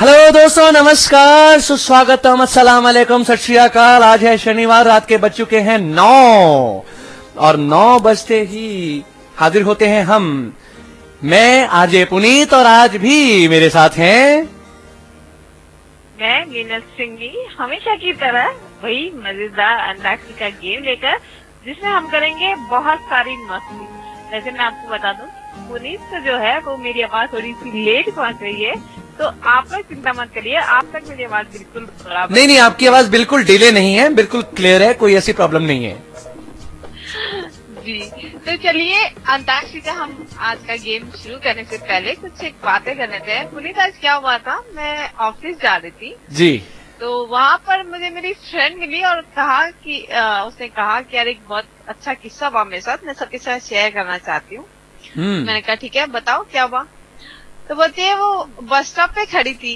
Hello दोस्तों, नमस्कार, सुस्वागतम, अस्सलाम वालेकुम, सत श्री अकाल। आज है शनिवार, रात के बज चुके हैं 9 और 9 बजते ही हाजिर होते हैं हम। मैं आरजे पुनीत और आज भी मेरे साथ हैं मैं मीनल सिंह, हमेशा की तरह वही मजेदार अंताक्षरी का गेम लेकर, जिसमें हम करेंगे बहुत सारी मस्ती। वैसे मैं आपको बता दूं, पुनीत तो जो है वो मेरी आवाज थोड़ी सी लेट पहुंच रही है, तो आप लोग चिंता मत करिए, आप तक मेरी आवाज बिल्कुल बराबर। नहीं, आपकी आवाज बिल्कुल डिले नहीं है, बिल्कुल क्लियर है, कोई ऐसी प्रॉब्लम नहीं है जी। तो चलिए अंताक्षरी का हम आज का गेम शुरू करने से पहले कुछ एक बातें कर लेते हैं। पुनीत, आज क्या हुआ था, मैं ऑफिस जा रही थी जी। तो वहाँ पर मुझे मेरी फ्रेंड मिली और कहा कि उसने कहा कि यार एक बहुत अच्छा किस्सा हुआ मेरे साथ, मैं सबके साथ शेयर करना चाहती हूँ। मैंने कहा ठीक है, बताओ क्या हुआ। तो बोलती है वो बस स्टॉप पे खड़ी थी,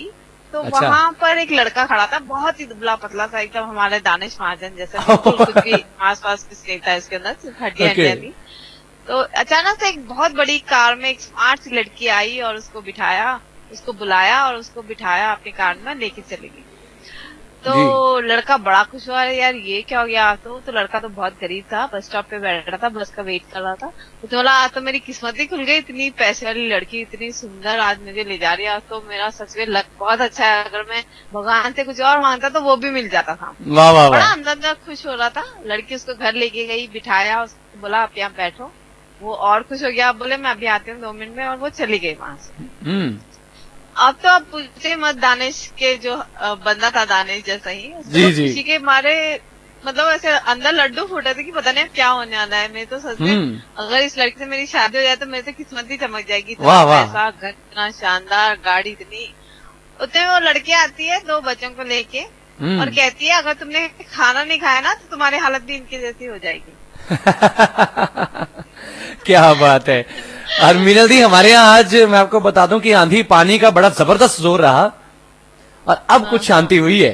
तो अच्छा। वहाँ पर एक लड़का खड़ा था, बहुत ही दुबला पतला था, एकदम हमारे दानिश महाजन जैसा, बिल्कुल कुछ भी आस पास कुछ नहीं था इसके अंदर, सिर्फ हड्डियां हड्डियां थी। तो अचानक से एक बहुत बड़ी कार में एक स्मार्ट सी लड़की आई और उसको बुलाया और उसको बिठाया अपनी कार में, लेके चली गई। तो लड़का बड़ा खुश हुआ, यार ये क्या हो गया। तो लड़का तो बहुत गरीब था, बस स्टॉप पे बैठा था, बस का वेट कर रहा था। तो बोला आज तो मेरी किस्मत ही खुल गई, इतनी पैसे वाली लड़की, इतनी सुंदर आज मुझे ले जा रही है, आज तो मेरा सच में लक बहुत अच्छा है, अगर मैं भगवान से कुछ और मांगता तो वो भी मिल जाता था। वाह वाह, बड़ा अंदर खुश हो रहा था। लड़की उसको घर लेके गई, बिठाया, उसको बोला आप यहाँ बैठो। वो और खुश हो गया, बोले मैं अभी आती हूँ 2 मिनट में, और वो चली गई वहां से। अब तो आप पूछे मत, दानिश के जो बंदा था, दानिश जैसा ही, खुशी के मारे मतलब ऐसे अंदर लड्डू फूटे थे कि पता नहीं क्या होने वाला है। मैं तो सच में अगर इस लड़की से मेरी शादी हो जाए तो मेरी तो किस्मत ही चमक जाएगी। पैसा, घर इतना शानदार, गाड़ी इतनी। उतने में वो लड़की आती है 2 बच्चों को लेके और कहती है अगर तुमने खाना नहीं खाया ना तो तुम्हारी हालत भी इनकी जैसी हो जाएगी। क्या बात है। और मीनल दी, हमारे यहाँ आज मैं आपको बता दूं कि आंधी पानी का बड़ा जबरदस्त जोर रहा और अब कुछ शांति हुई है।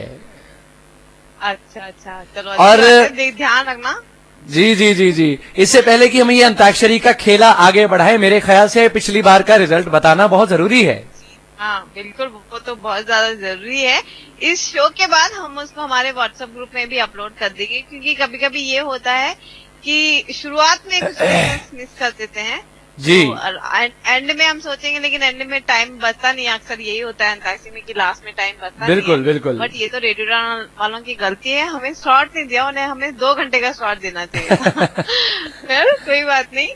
अच्छा, चलो। और ध्यान रखना। जी। इससे पहले कि हम ये अंताक्षरी का खेला आगे बढ़ाए, मेरे ख्याल से पिछली बार का रिजल्ट बताना बहुत जरूरी है। हाँ बिल्कुल, वो तो बहुत ज्यादा जरूरी है। इस शो के बाद हम उसको हमारे व्हाट्सएप ग्रुप में भी अपलोड कर देंगे, क्योंकि कभी कभी ये होता है कि शुरुआत में कुछ मिस कर देते हैं जी। तो एंड में हम सोचेंगे, लेकिन एंड में टाइम बचता नहीं, अक्सर यही होता है अंताक्षरी में कि लास्ट में टाइम बचता बिल्कुल। बट ये तो रेडियो वालों की गलती है, हमें शॉर्ट नहीं दिया, उन्हें हमें 2 घंटे का शॉर्ट देना चाहिए। फिर कोई बात नहीं।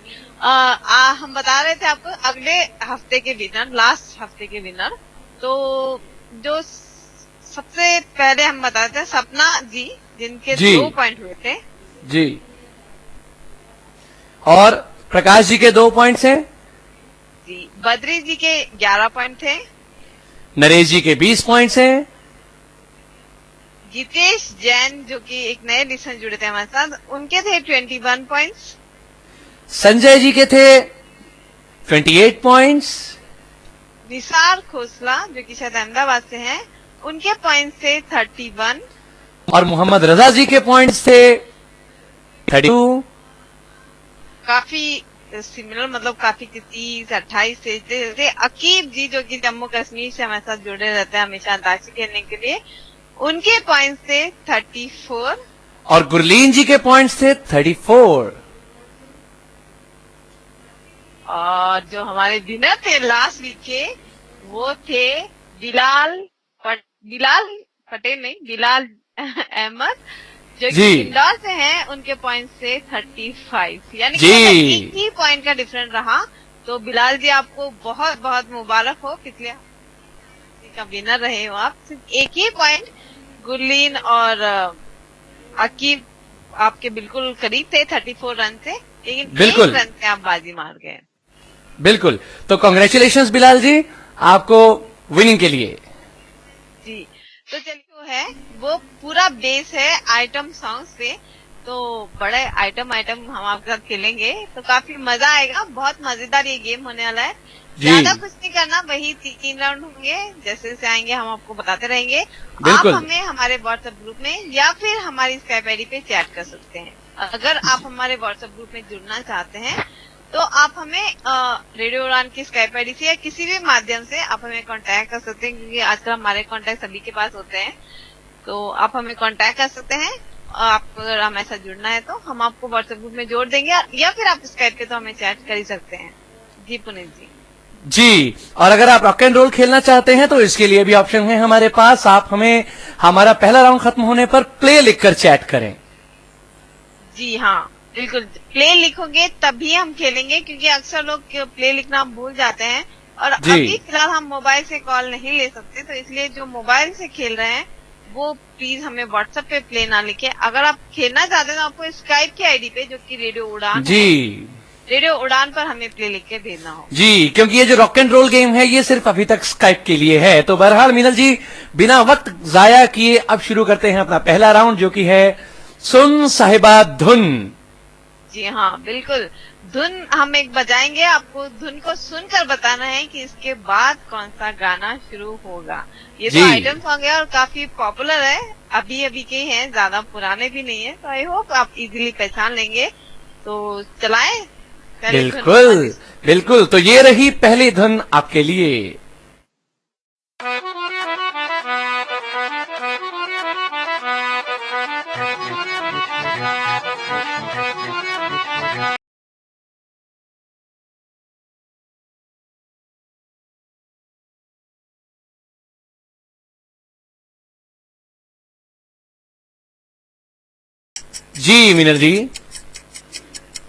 हम बता रहे थे आपको अगले हफ्ते के विनर, लास्ट हफ्ते के विनर। तो जो सबसे पहले हम बताते हैं सपना जी, जिनके 2 पॉइंट हुए थे जी, और प्रकाश जी के 2 पॉइंट्स हैं जी। बद्री जी के 11 पॉइंट थे। नरेश जी के 20 पॉइंट्स हैं। गीतेश जैन जो कि एक नए लिसन जुड़े थे हमारे साथ, उनके थे 21 पॉइंट्स। संजय जी के थे 28 पॉइंट्स। निसार खोसला जो कि शायद अहमदाबाद से हैं, उनके पॉइंट्स थे 31। और मोहम्मद रजा जी के पॉइंट्स थे 32। काफी सिमिलर, मतलब काफी 30, 28 थे। अकीब जी जो कि जम्मू कश्मीर से हमारे साथ जुड़े रहते हैं हमेशा अंताक्षरी खेलने के लिए, उनके पॉइंट्स थे 34। और गुरलीन जी के पॉइंट्स थे 34। और जो हमारे विनर थे लास्ट वीक के, वो थे बिलाल अहमद जो कि इंदौर से हैं, उनके पॉइंट से 35, यानी कि एक ही पॉइंट का डिफरेंस रहा। तो बिलाल जी आपको बहुत बहुत मुबारक हो, पिछले का विनर रहे हो आप। सिर्फ एक ही पॉइंट गुरलीन और अकीब आपके बिल्कुल करीब थे 34 रन से, लेकिन बिल्कुल 1 रन से आप बाजी मार गए। बिल्कुल। तो कांग्रेचुलेशंस बिलाल जी आपको विनिंग के लिए जी। तो चलिए वो पूरा बेस है आइटम सॉन्ग्स पे, तो बड़े आइटम हम आपके साथ खेलेंगे, तो काफी मजा आएगा। बहुत मजेदार ये गेम होने वाला है। ज्यादा कुछ नहीं करना, वही 3 राउंड होंगे, जैसे जैसे आएंगे हम आपको बताते रहेंगे। आप हमें हमारे व्हाट्सएप ग्रुप में या फिर हमारी स्काइप आईडी पे चैट कर सकते हैं। अगर आप हमारे व्हाट्सएप ग्रुप में जुड़ना चाहते हैं तो आप हमें रेडियो उड़ान की स्काइप आईडी से या किसी भी माध्यम से आप हमें कांटेक्ट कर सकते हैं, क्योंकि आजकल हमारे कांटेक्ट सभी के पास होते हैं। तो आप हमें कांटेक्ट कर सकते हैं। आपको अगर हमारे साथ जुड़ना है तो हम आपको व्हाट्सएप ग्रुप में जोड़ देंगे, या फिर आप स्काइप पे तो हमें चैट कर ही सकते हैं। जी पुनीत जी। जी, और अगर आप रॉक एंड रोल खेलना चाहते हैं तो इसके लिए भी ऑप्शन है हमारे पास। आप हमें हमारा पहला राउंड खत्म होने पर प्ले लिखकर चैट करें। जी हाँ, बिल्कुल। प्ले लिखोगे तभी हम खेलेंगे, क्योंकि अक्सर लोग प्ले लिखना भूल जाते हैं, और अभी फिलहाल हम मोबाइल से कॉल नहीं ले सकते, तो इसलिए जो मोबाइल से खेल रहे हैं वो प्लीज हमें व्हाट्सएप पे प्ले ना लिखे। अगर आप खेलना चाहते हैं तो आपको स्काइप की आईडी पे, जो कि रेडियो उड़ान जी, रेडियो उड़ान पर हमें प्ले लिख के भेजना हो। जी, क्योंकि ये जो रॉक एंड रोल गेम है ये सिर्फ अभी तक स्काइप के लिए है। तो बहरहाल मीनल जी, बिना वक्त जाया किए अब शुरू करते हैं अपना पहला राउंड, जो कि है सुन साहिबा धुन। जी हाँ, बिल्कुल। धुन हम एक बजाएंगे, आपको धुन को सुनकर बताना है कि इसके बाद कौन सा गाना शुरू होगा। ये तो आइटम सॉन्ग है और काफी पॉपुलर है, अभी अभी के हैं, ज्यादा पुराने भी नहीं है। तो आई होप आप इजीली पहचान लेंगे। तो चलाएं। बिल्कुल बिल्कुल, तो ये रही पहली धुन आपके लिए। जी मीनल जी,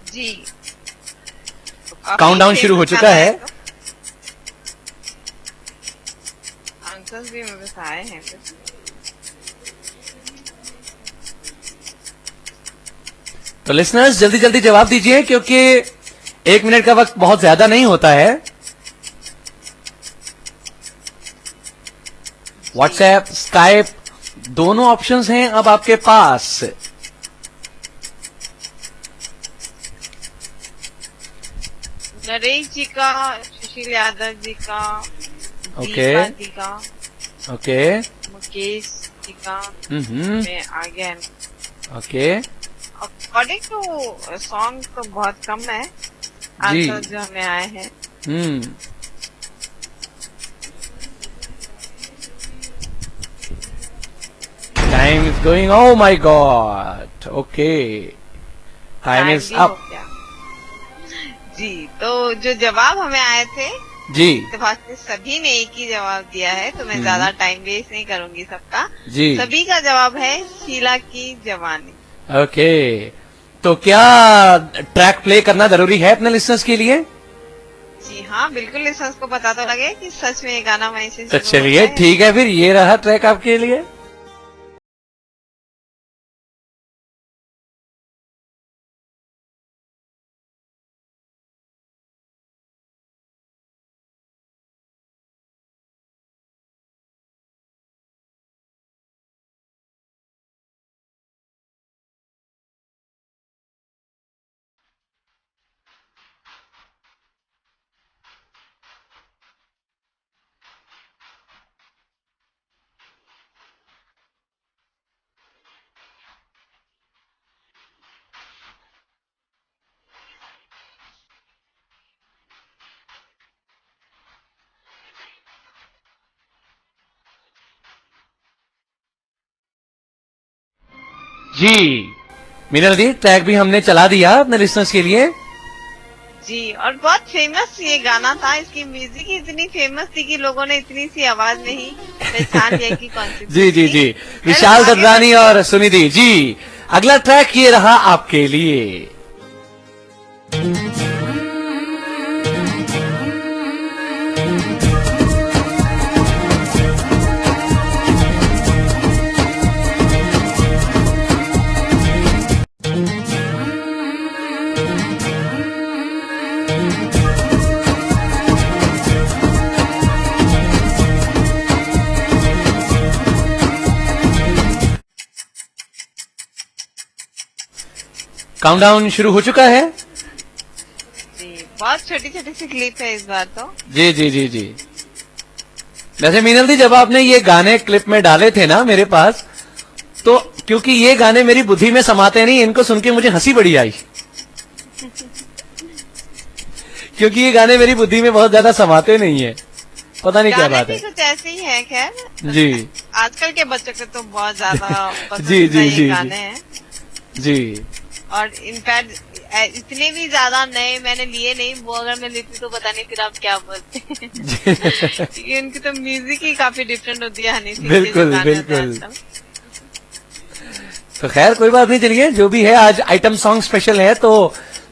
जी काउंटडाउन शुरू हो चुका है। आंसर्स भी मेरे पास आए हैं। तो लिसनर्स जल्दी जल्दी जवाब दीजिए, क्योंकि 1 मिनट का वक्त बहुत ज्यादा नहीं होता है। व्हाट्सएप, स्काइप दोनों ऑप्शंस हैं अब आपके पास। नरेश जी का, सुशील यादव जी का, ओके जी का, ओके, मुकेश जी का, मैं आ गया। ओके, अकॉर्डिंग टू सॉन्ग तो बहुत कम है आंसर जो हमें आए हैं। Time is going, oh my God. Okay, time is up. जी, तो जो जवाब हमें आए थे जी, से सभी ने एक ही जवाब दिया है, तो मैं ज्यादा टाइम वेस्ट नहीं करूंगी सबका। जी, सभी का जवाब है शीला की जवानी। ओके, तो क्या ट्रैक प्ले करना जरूरी है अपने लिसनर्स के लिए? जी हाँ, बिल्कुल। लिसनर्स को पता तो लगे कि सच में ये गाना वहीं से। तो चलिए ठीक है, फिर ये रहा ट्रैक आपके लिए। जी मीनल दी, ट्रैक भी हमने चला दिया अपने लिसनर्स के लिए। जी, और बहुत फेमस ये गाना था। इसकी म्यूजिक ही इतनी फेमस थी कि लोगों ने इतनी सी आवाज में ही पहचान लिया कि कौन सी। जी जी जी, विशाल ददलानी और सुनिधि जी। अगला ट्रैक ये रहा आपके लिए। काउंटडाउन शुरू हो चुका है। जी, बहुत छोटी छोटी सी क्लिप है इस बार तो। जी जी जी जी, वैसे मीनल दी, जब आपने ये गाने क्लिप में डाले थे ना मेरे पास, तो क्योंकि ये गाने मेरी बुद्धि में समाते नहीं, इनको सुन के मुझे हंसी बड़ी आई। क्योंकि ये गाने मेरी बुद्धि में बहुत ज्यादा समाते नहीं है, पता नहीं क्या गाने बात भी है। कुछ ऐसे ही है खैर। जी आजकल के बच्चों के तो बहुत ज्यादा पसंद जी जी ये जी गाने हैं। जी और इनफैक्ट इतने भी ज्यादा नए मैंने लिए नहीं, वो अगर मैं लेती तो पता नहीं फिर आप क्या बोलते हैं। क्योंकि उनकी तो म्यूजिक ही काफी डिफरेंट होती है हनी सिंह के जो बिल्कुल, गाने होते हैं बिल्कुल। आजकल। तो खैर कोई बात नहीं, चलिए जो भी है, आज आइटम सॉन्ग स्पेशल है तो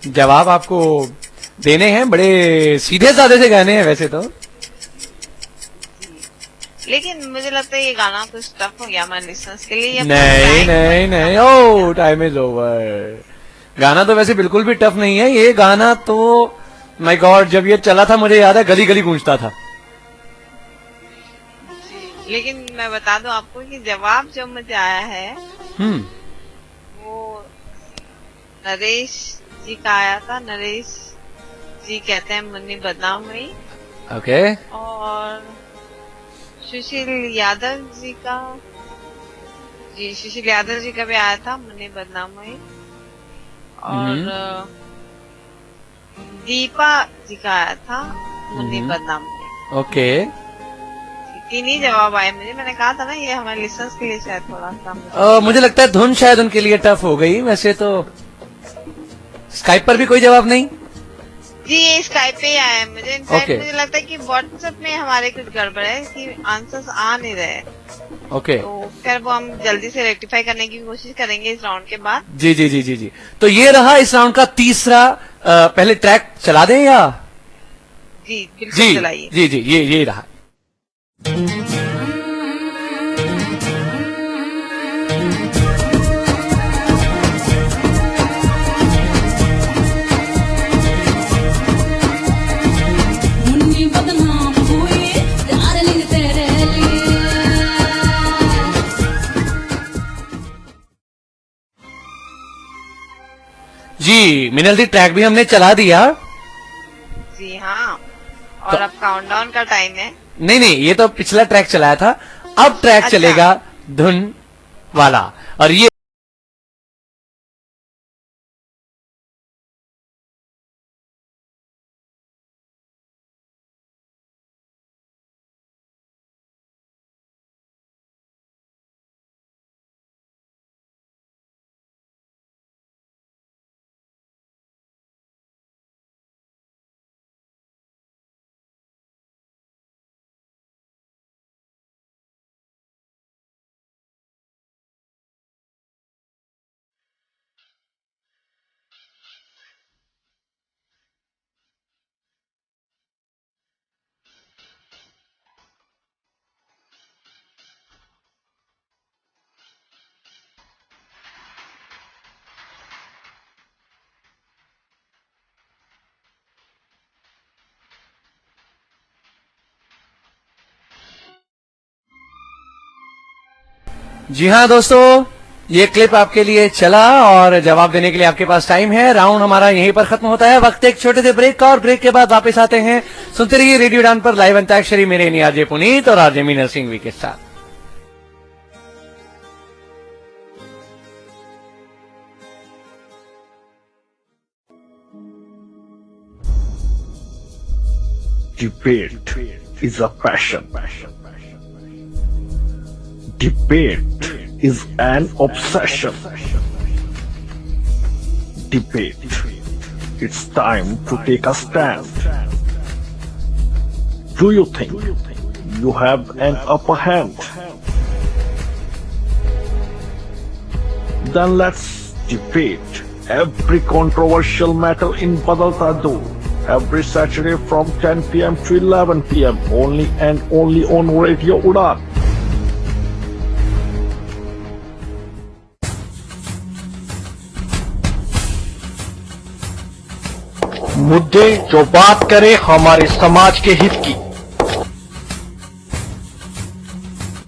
जवाब आपको देने हैं। बड़े सीधे साधे से गाने हैं वैसे तो। लेकिन मुझे लगता है ये गाना कुछ टफ हो गया हमारे लिसनर्स के लिए। नहीं नहीं नहीं, ओ टाइम इज ओवर। गाना तो वैसे बिल्कुल भी टफ नहीं है, ये गाना तो माय गॉड जब ये चला था मुझे याद है गली गली गूंजता था। लेकिन मैं बता दूं आपको कि जवाब जो मुझे आया है वो नरेश जी का आया था। नरेश जी कहते हैं मुन्नी बदनाम हुई। ओके। और सुशील यादव जी का, जी सुशील यादव जी का भी आया था मुन्नी बदनाम हुई। और दीपा जी का आया था मुन्नी बदनाम हुई। ओके। तीन ही जवाब आए मुझे। मैंने कहा था ना ये हमारे लिसनर्स के लिए शायद थोड़ा सा मुझे लगता है धुन शायद उनके लिए टफ हो गई। वैसे तो स्काइप पर भी कोई जवाब नहीं। जी ये स्काइप पे ही आया है मुझे। In fact Okay. मुझे लगता है कि व्हाट्सएप में हमारे कुछ गड़बड़ है कि आंसर्स आ नहीं रहे। ओके। तो खैर वो हम जल्दी से रेक्टिफाई करने की कोशिश करेंगे इस राउंड के बाद। जी जी जी जी जी। तो ये रहा इस राउंड का तीसरा। पहले ट्रैक चला दें या? जी बिल्कुल जी चलाइए। जी जी ये रहा। मुन्नी बदनाम हुई डार्लिंग तेरे लिए। जी मिनल दी ट्रैक भी हमने चला दिया। जी हाँ। और अब काउंटडाउन का टाइम है। नहीं नहीं, ये तो पिछला ट्रैक चलाया था। अब ट्रैक अच्छा। चलेगा धुन वाला। और ये जी हाँ दोस्तों, ये क्लिप आपके लिए चला और जवाब देने के लिए आपके पास टाइम है। राउंड हमारा यहीं पर खत्म होता है। वक्त एक छोटे से ब्रेक का, और ब्रेक के बाद वापस आते हैं। सुनते रहिए रेडियो डान पर लाइव अंताक्षरी, मेरे नहीं आरजे पुनीत और आरजे मीनल सिंह के साथ। Debate is a passion. Debate is an obsession. Debate. It's time to take a stand. Do you think you have an upper hand? Then let's debate every controversial matter in Badalta Do. Every Saturday from 10 p.m. to 11 p.m. only and only on Radio Udan. मुद्दे जो बात करे हमारे समाज के हित की।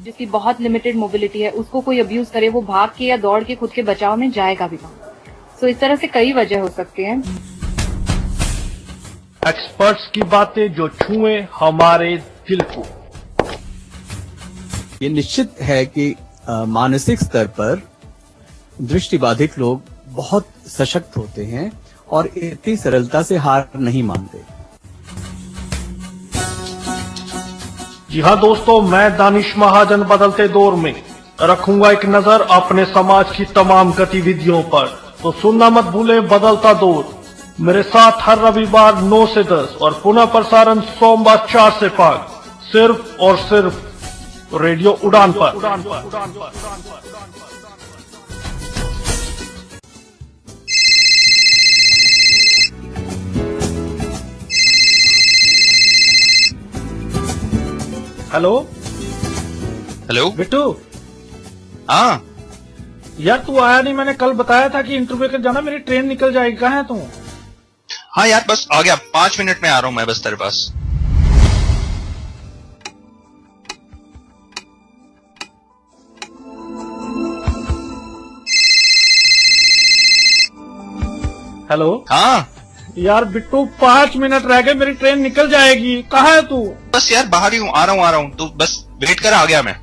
जिसकी बहुत लिमिटेड मोबिलिटी है उसको कोई अब्यूज करे, वो भाग के या दौड़ के खुद के बचाव में जाएगा भी कहाँ। सो इस तरह से कई वजह हो सकती हैं। एक्सपर्ट्स की बातें जो छुए हमारे दिल को। ये निश्चित है कि मानसिक स्तर पर दृष्टिबाधित लोग बहुत सशक्त होते हैं और इतनी सरलता से हार नहीं मानते। जी हाँ दोस्तों, मैं दानिश महाजन बदलते दौर में रखूंगा एक नजर अपने समाज की तमाम गतिविधियों पर। तो सुनना मत भूले बदलता दौर मेरे साथ हर रविवार 9 से 10 और पुनः प्रसारण सोमवार 4 से 5 सिर्फ और सिर्फ रेडियो उड़ान पर। Hello hello. बिट्टू, हाँ यार तू आया नहीं। मैंने कल बताया था कि इंटरव्यू के जाना, मेरी ट्रेन निकल जाएगी। कहाँ है तू? हाँ यार, बस आ गया, 5 मिनट में आ रहा हूँ मैं बस तेरे पास। हेलो। हाँ यार बिट्टू, 5 मिनट रह गए, मेरी ट्रेन निकल जाएगी। कहाँ है तू? बस यार बाहर ही हूँ, आ रहा हूँ, तू बस वेट कर, आ गया मैं।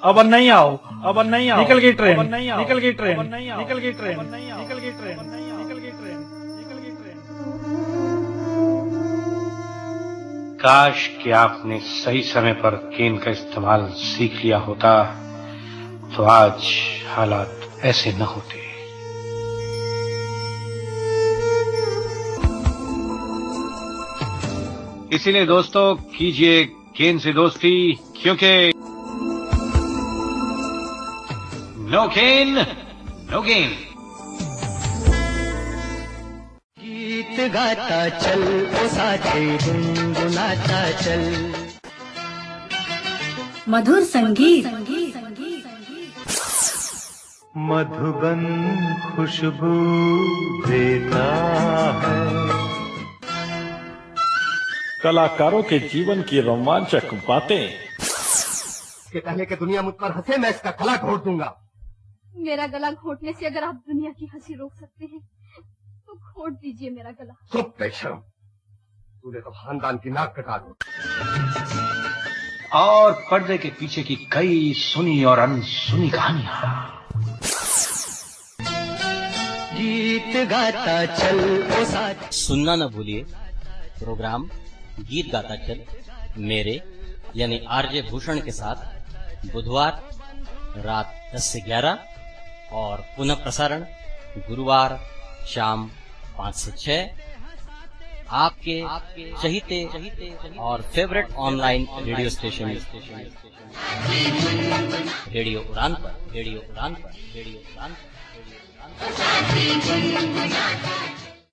अब नहीं आओ, अब नहीं आओ। निकल गई ट्रेन, निकल गई ट्रेन, निकल गई ट्रेन, निकल गई ट्रेन, निकल गई ट्रेन, निकल गई ट्रेन। काश कि आपने सही समय पर केन का इस्तेमाल सीख लिया होता तो आज हालात ऐसे न होते। इसीलिए दोस्तों, कीजिए केन से दोस्ती, क्योंकि नो केन नो गेन। गीत गाता चल ओ साथे गुनगुनाता चल। मधुर संगीत मधुबन खुशबू देता है। कलाकारों के जीवन की रोमांचक बातें। इसके पहले कि दुनिया मुझ पर हंसे, मैं इसका गला घोट दूंगा। मेरा गला घोटने से अगर आप दुनिया की हंसी रोक सकते हैं तो घोट दीजिए मेरा गला। चुप बेशरम, तूने तो खानदान की नाक कटा दी। और पर्दे के पीछे की कई सुनी और अनसुनी कहानियां। गीत गाता चल ओ साथ। सुनना न भूलिए प्रोग्राम गीत गाता चल मेरे यानी आरजे भूषण के साथ बुधवार रात 10 से 11 और पुनः प्रसारण गुरुवार शाम 5 से 6 आपके चहीते और favourite online radio station radio उड़ान पर, रेडियो उड़ान पर, रेडियो उड़ान पर।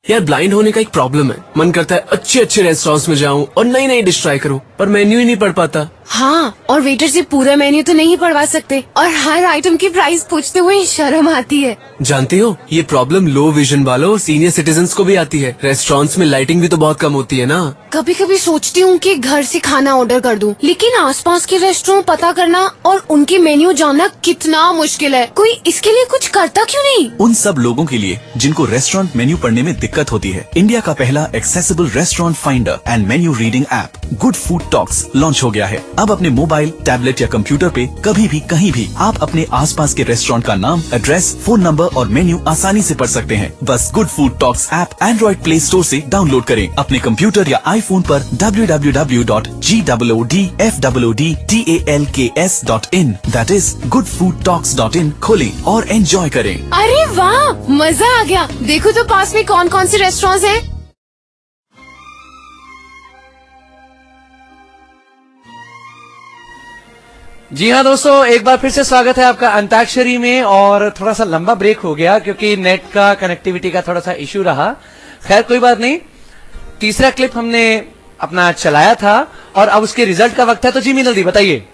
यार ब्लाइंड होने का एक प्रॉब्लम है। मन करता है अच्छे अच्छे रेस्टोरेंट्स में जाऊं और नई नई डिश ट्राई करूं, पर मेन्यू ही नहीं पढ़ पाता। हाँ, और वेटर से पूरा मेन्यू तो नहीं पढ़वा सकते और हर आइटम की प्राइस पूछते हुए शर्म आती है। जानती हो, ये प्रॉब्लम लो विजन वालों और सीनियर सिटीजन्स को भी आती है। रेस्टोरेंट्स में लाइटिंग भी तो बहुत कम होती है ना। कभी कभी सोचती हूँ कि घर से खाना ऑर्डर कर दूं, लेकिन आसपास के रेस्टोरेंट पता करना और उनके मेन्यू जानना कितना मुश्किल है। कोई इसके लिए कुछ करता क्यों नहीं? उन सब लोगों के लिए जिनको रेस्टोरेंट मेन्यू पढ़ने में दिक्कत होती है, इंडिया का पहला accessible restaurant finder and menu reading app good food talks launch हो गया है। अब अपने मोबाइल, टैबलेट या कंप्यूटर पे कभी भी कहीं भी आप अपने आसपास के रेस्टोरेंट का नाम, एड्रेस, फोन नंबर और मेन्यू आसानी से पढ़ सकते हैं। बस good food talks app Android play store से डाउनलोड करें। अपने कंप्यूटर या आईफोन पर www.goodfoodtalks.in that is goodfoodtalks.in खोलें और एंजॉय करें। अरे वाह, मजा आ गया। देखो तो पास में कौन कौन से रेस्टोरेंट्स हैं। जी हाँ दोस्तों, एक बार फिर से स्वागत है आपका अंताक्षरी में। और थोड़ा सा लंबा ब्रेक हो गया क्योंकि नेट का कनेक्टिविटी का थोड़ा सा इश्यू रहा। खैर कोई बात नहीं, तीसरा क्लिप हमने अपना चलाया था और अब उसके रिजल्ट का वक्त है। तो जी मीनल दी बताइए।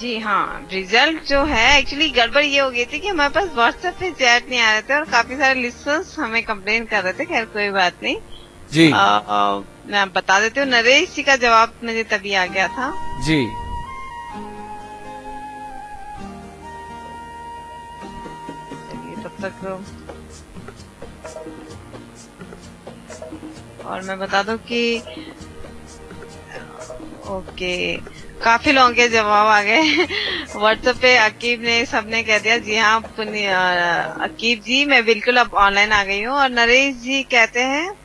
जी हाँ, रिजल्ट जो है एक्चुअली गड़बड़ ये हो गई थी कि हमारे पास व्हाट्सएप पे चैट नहीं आ रहे थे और काफी सारे लिसनर्स हमें कंप्लेन कर रहे थे। खैर कोई बात नहीं जी, मैं बता देती हूँ। नरेश जी का जवाब मुझे तभी आ गया था जी। तब तक और मैं बता दूं कि ओके, काफी लोगों के जवाब आ गए व्हाट्सएप पे। अकीब ने सबने कह दिया जी हाँ अकीब जी मैं बिल्कुल अब ऑनलाइन आ गई हूँ। और नरेश जी कहते हैं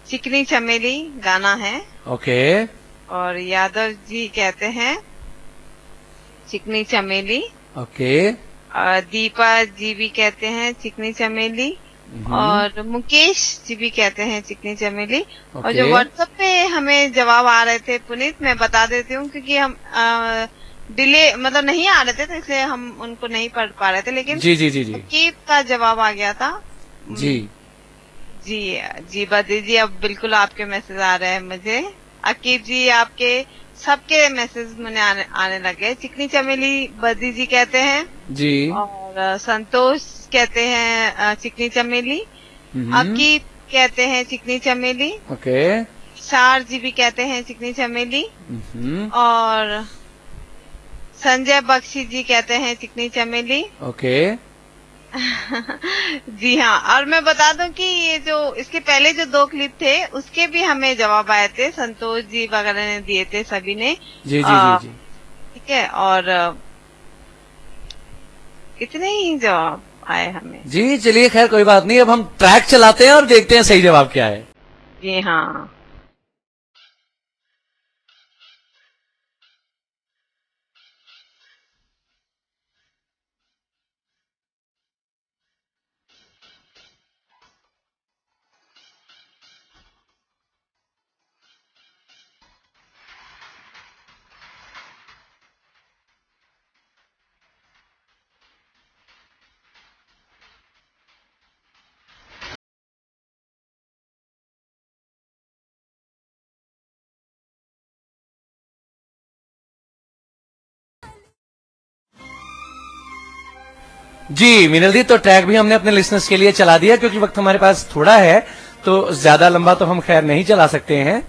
चिकनी चमेली गाना है। ओके। और यादव जी कहते हैं चिकनी चमेली। ओके। दीपा जी भी कहते हैं चिकनी चमेली। और मुकेश जी भी कहते हैं चिकनी चमेली। और जो व्हाट्सएप पे हमें जवाब आ रहे थे पुनीत, मैं बता देती हूँ क्योंकि हम डिले मतलब नहीं आ रहे थे तो इसलिए हम उनको नहीं पढ़ पा रहे थे। लेकिन जी अकीब का जवाब आ गया था। जी बदी जी अब बिल्कुल आपके मैसेज आ रहे हैं मुझे। अकीब जी आपके सबके मैसेज मुझे आने लगे। चिकनी चमेली बदी जी कहते हैं जी। और संतोष कहते हैं चिकनी चमेली। अकीब कहते हैं चिकनी चमेली। ओके। शार जी भी कहते हैं चिकनी चमेली। और संजय बख्शी जी कहते हैं चिकनी चमेली। ओके। जी हाँ। और मैं बता दूं कि ये जो इसके पहले जो 2 क्लिप थे उसके भी हमें जवाब आए थे। संतोष जी वगैरह ने दिए थे सभी ने। जी। ठीक है। और कितने ही जवाब आए हमें। जी चलिए खैर कोई बात नहीं, अब हम ट्रैक चलाते हैं और देखते हैं सही जवाब क्या है। जी हाँ। जी मीनल दी, तो ट्रैक भी हमने अपने लिसनर्स के लिए चला दिया क्योंकि वक्त हमारे पास थोड़ा है तो ज्यादा लंबा तो हम खैर नहीं चला सकते हैं।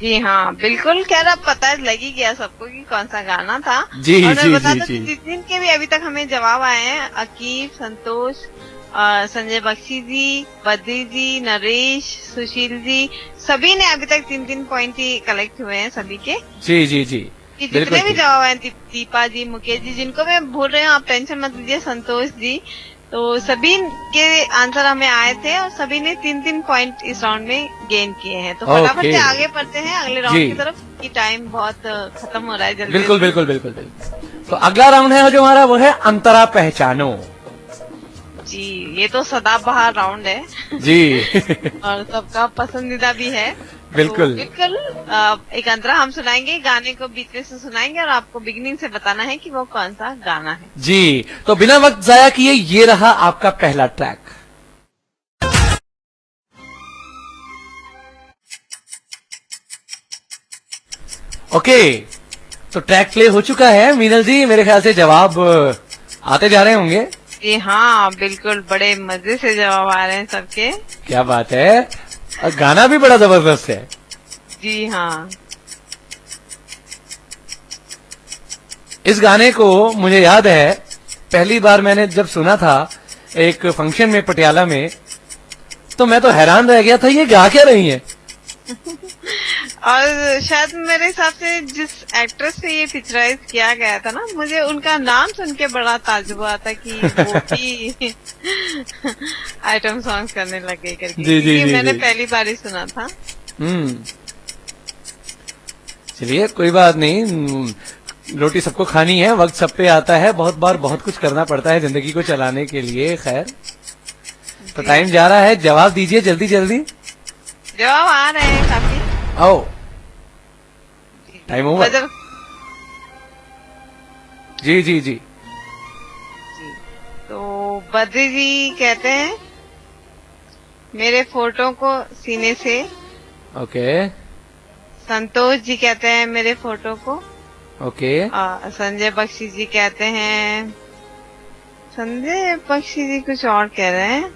जी हाँ बिल्कुल। खैर अब पता लग ही गया सबको कि कौन सा गाना था। जी और जी मैं बता दूं जी जिनके भी अभी तक हमें जवाब आए हैं अकीब, संतोष, संजय बख्शी जी, बद्री जी, नरेश, सुशील जी, सभी ने अभी तक 3 पॉइंट ही कलेक्ट हुए हैं सभी के। जी जितने भी जवाब आए दीपा जी, मुकेश जी, जिनको मैं भूल रही हूँ आप टेंशन मत लीजिए, संतोष जी, तो सभी के आंसर हमें आए थे और सभी ने 3 पॉइंट इस राउंड में गेन किए हैं। तो फटाफट से आगे बढ़ते हैं अगले राउंड की तरफ की टाइम बहुत खत्म हो रहा है जल्दी। बिल्कुल। तो अगला राउंड है जो हमारा वो है अंतरा पहचानो। जी ये तो सदाबहार राउंड है जी और सबका पसंदीदा भी है। बिल्कुल बिल्कुल। एक अंतरा हम सुनाएंगे, गाने को बीच में से सुनाएंगे और आपको बिगिनिंग से बताना है कि वो कौन सा गाना है। जी तो बिना वक्त जाया किए ये रहा आपका पहला ट्रैक। ओके तो ट्रैक प्ले हो चुका है। मीनल जी मेरे ख्याल से जवाब आते जा रहे होंगे। जी हाँ बिल्कुल, बड़े मजे से जवाब आ रहे हैं सबके। क्या बात है, और गाना भी बड़ा जबरदस्त है। जी हाँ। इस गाने को मुझे याद है पहली बार मैंने जब सुना था एक फंक्शन में पटियाला में, तो मैं तो हैरान रह गया था ये गा क्या रही हैं। और शायद मेरे हिसाब से जिस एक्ट्रेस से ये पिक्चराइज किया गया था ना, मुझे उनका नाम सुन के बड़ा ताज्जुब आता कि वो भी आइटम सॉन्ग करने लगे करके। जी, मैंने पहली बार ही सुना था। चलिए कोई बात नहीं, रोटी सबको खानी है, वक्त सब पे आता है, बहुत बार बहुत कुछ करना पड़ता है जिंदगी को चलाने के लिए। खैर तो टाइम जा रहा है, जवाब दीजिए जल्दी जल्दी। जवाब आ रहे हैं काफी। आओ टाइम ओवर। जी तो बद्री जी कहते हैं मेरे फोटो को सीने से। ओके। संतोष जी कहते हैं मेरे फोटो को। ओके। संजय बख्शी जी कहते हैं, संजय बख्शी जी कुछ और कह रहे हैं।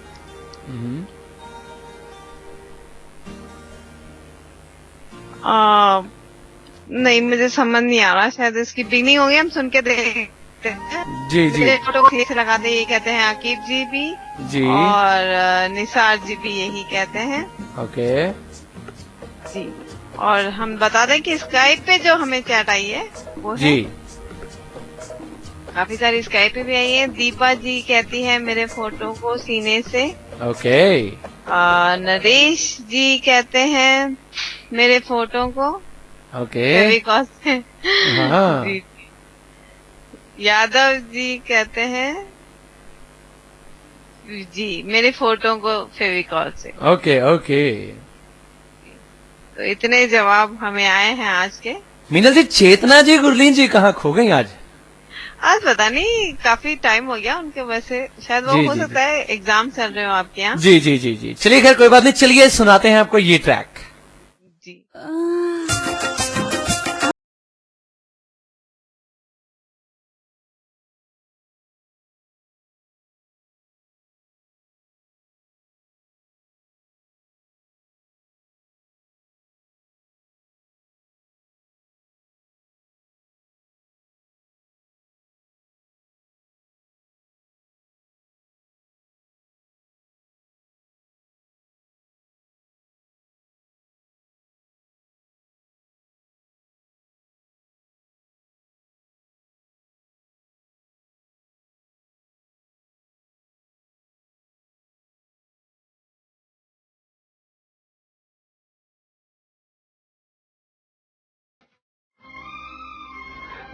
नहीं मुझे समझ नहीं आ रहा, शायद इसकी बिगनिंग होगी, हम सुन के देखते हैं। जी फोटो को से लगा दे, ये कहते हैं आकिब जी भी जी, और निसार जी भी यही कहते हैं। ओके जी। और हम बता दें कि स्काइप पे जो हमें चैट आई है वो जी है, काफी सारी स्काइप पे भी आई है। दीपा जी कहती है मेरे फोटो को सीने से। ओके नरेश जी कहते हैं मेरे फोटो को ओके फेविकॉल से। हाँ। जी। यादव जी कहते हैं जी मेरे फोटो को फेविकॉल से। Okay okay. तो इतने जवाब हमें आए हैं आज के। मीनल जी, चेतना जी गुरलीन जी कहाँ खो गई आज? आज पता नहीं, काफी टाइम हो गया उनके, वैसे शायद वो जी, हो जी, सकता है एग्जाम चल रहे हो आपके यहाँ। जी जी जी जी, चलिए खैर कोई बात नहीं, चलिए सुनाते हैं आपको ये ट्रैक। जी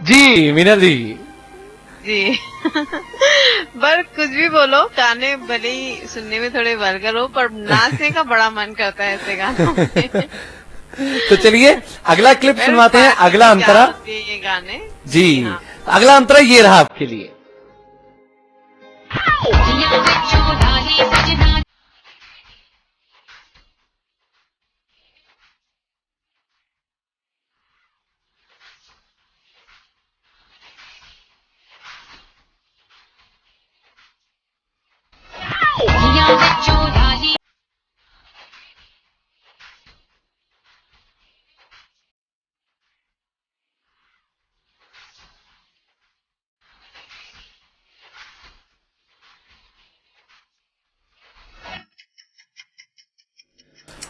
जी मीनल जी। जी पर कुछ भी बोलो, गाने भले ही सुनने में थोड़े वल्गर हो पर नाचने का बड़ा मन करता है ऐसे गानों में। तो चलिए अगला क्लिप सुनवाते हैं, अगला अंतरा। ये गाने जी अगला अंतरा ये रहा आपके लिए।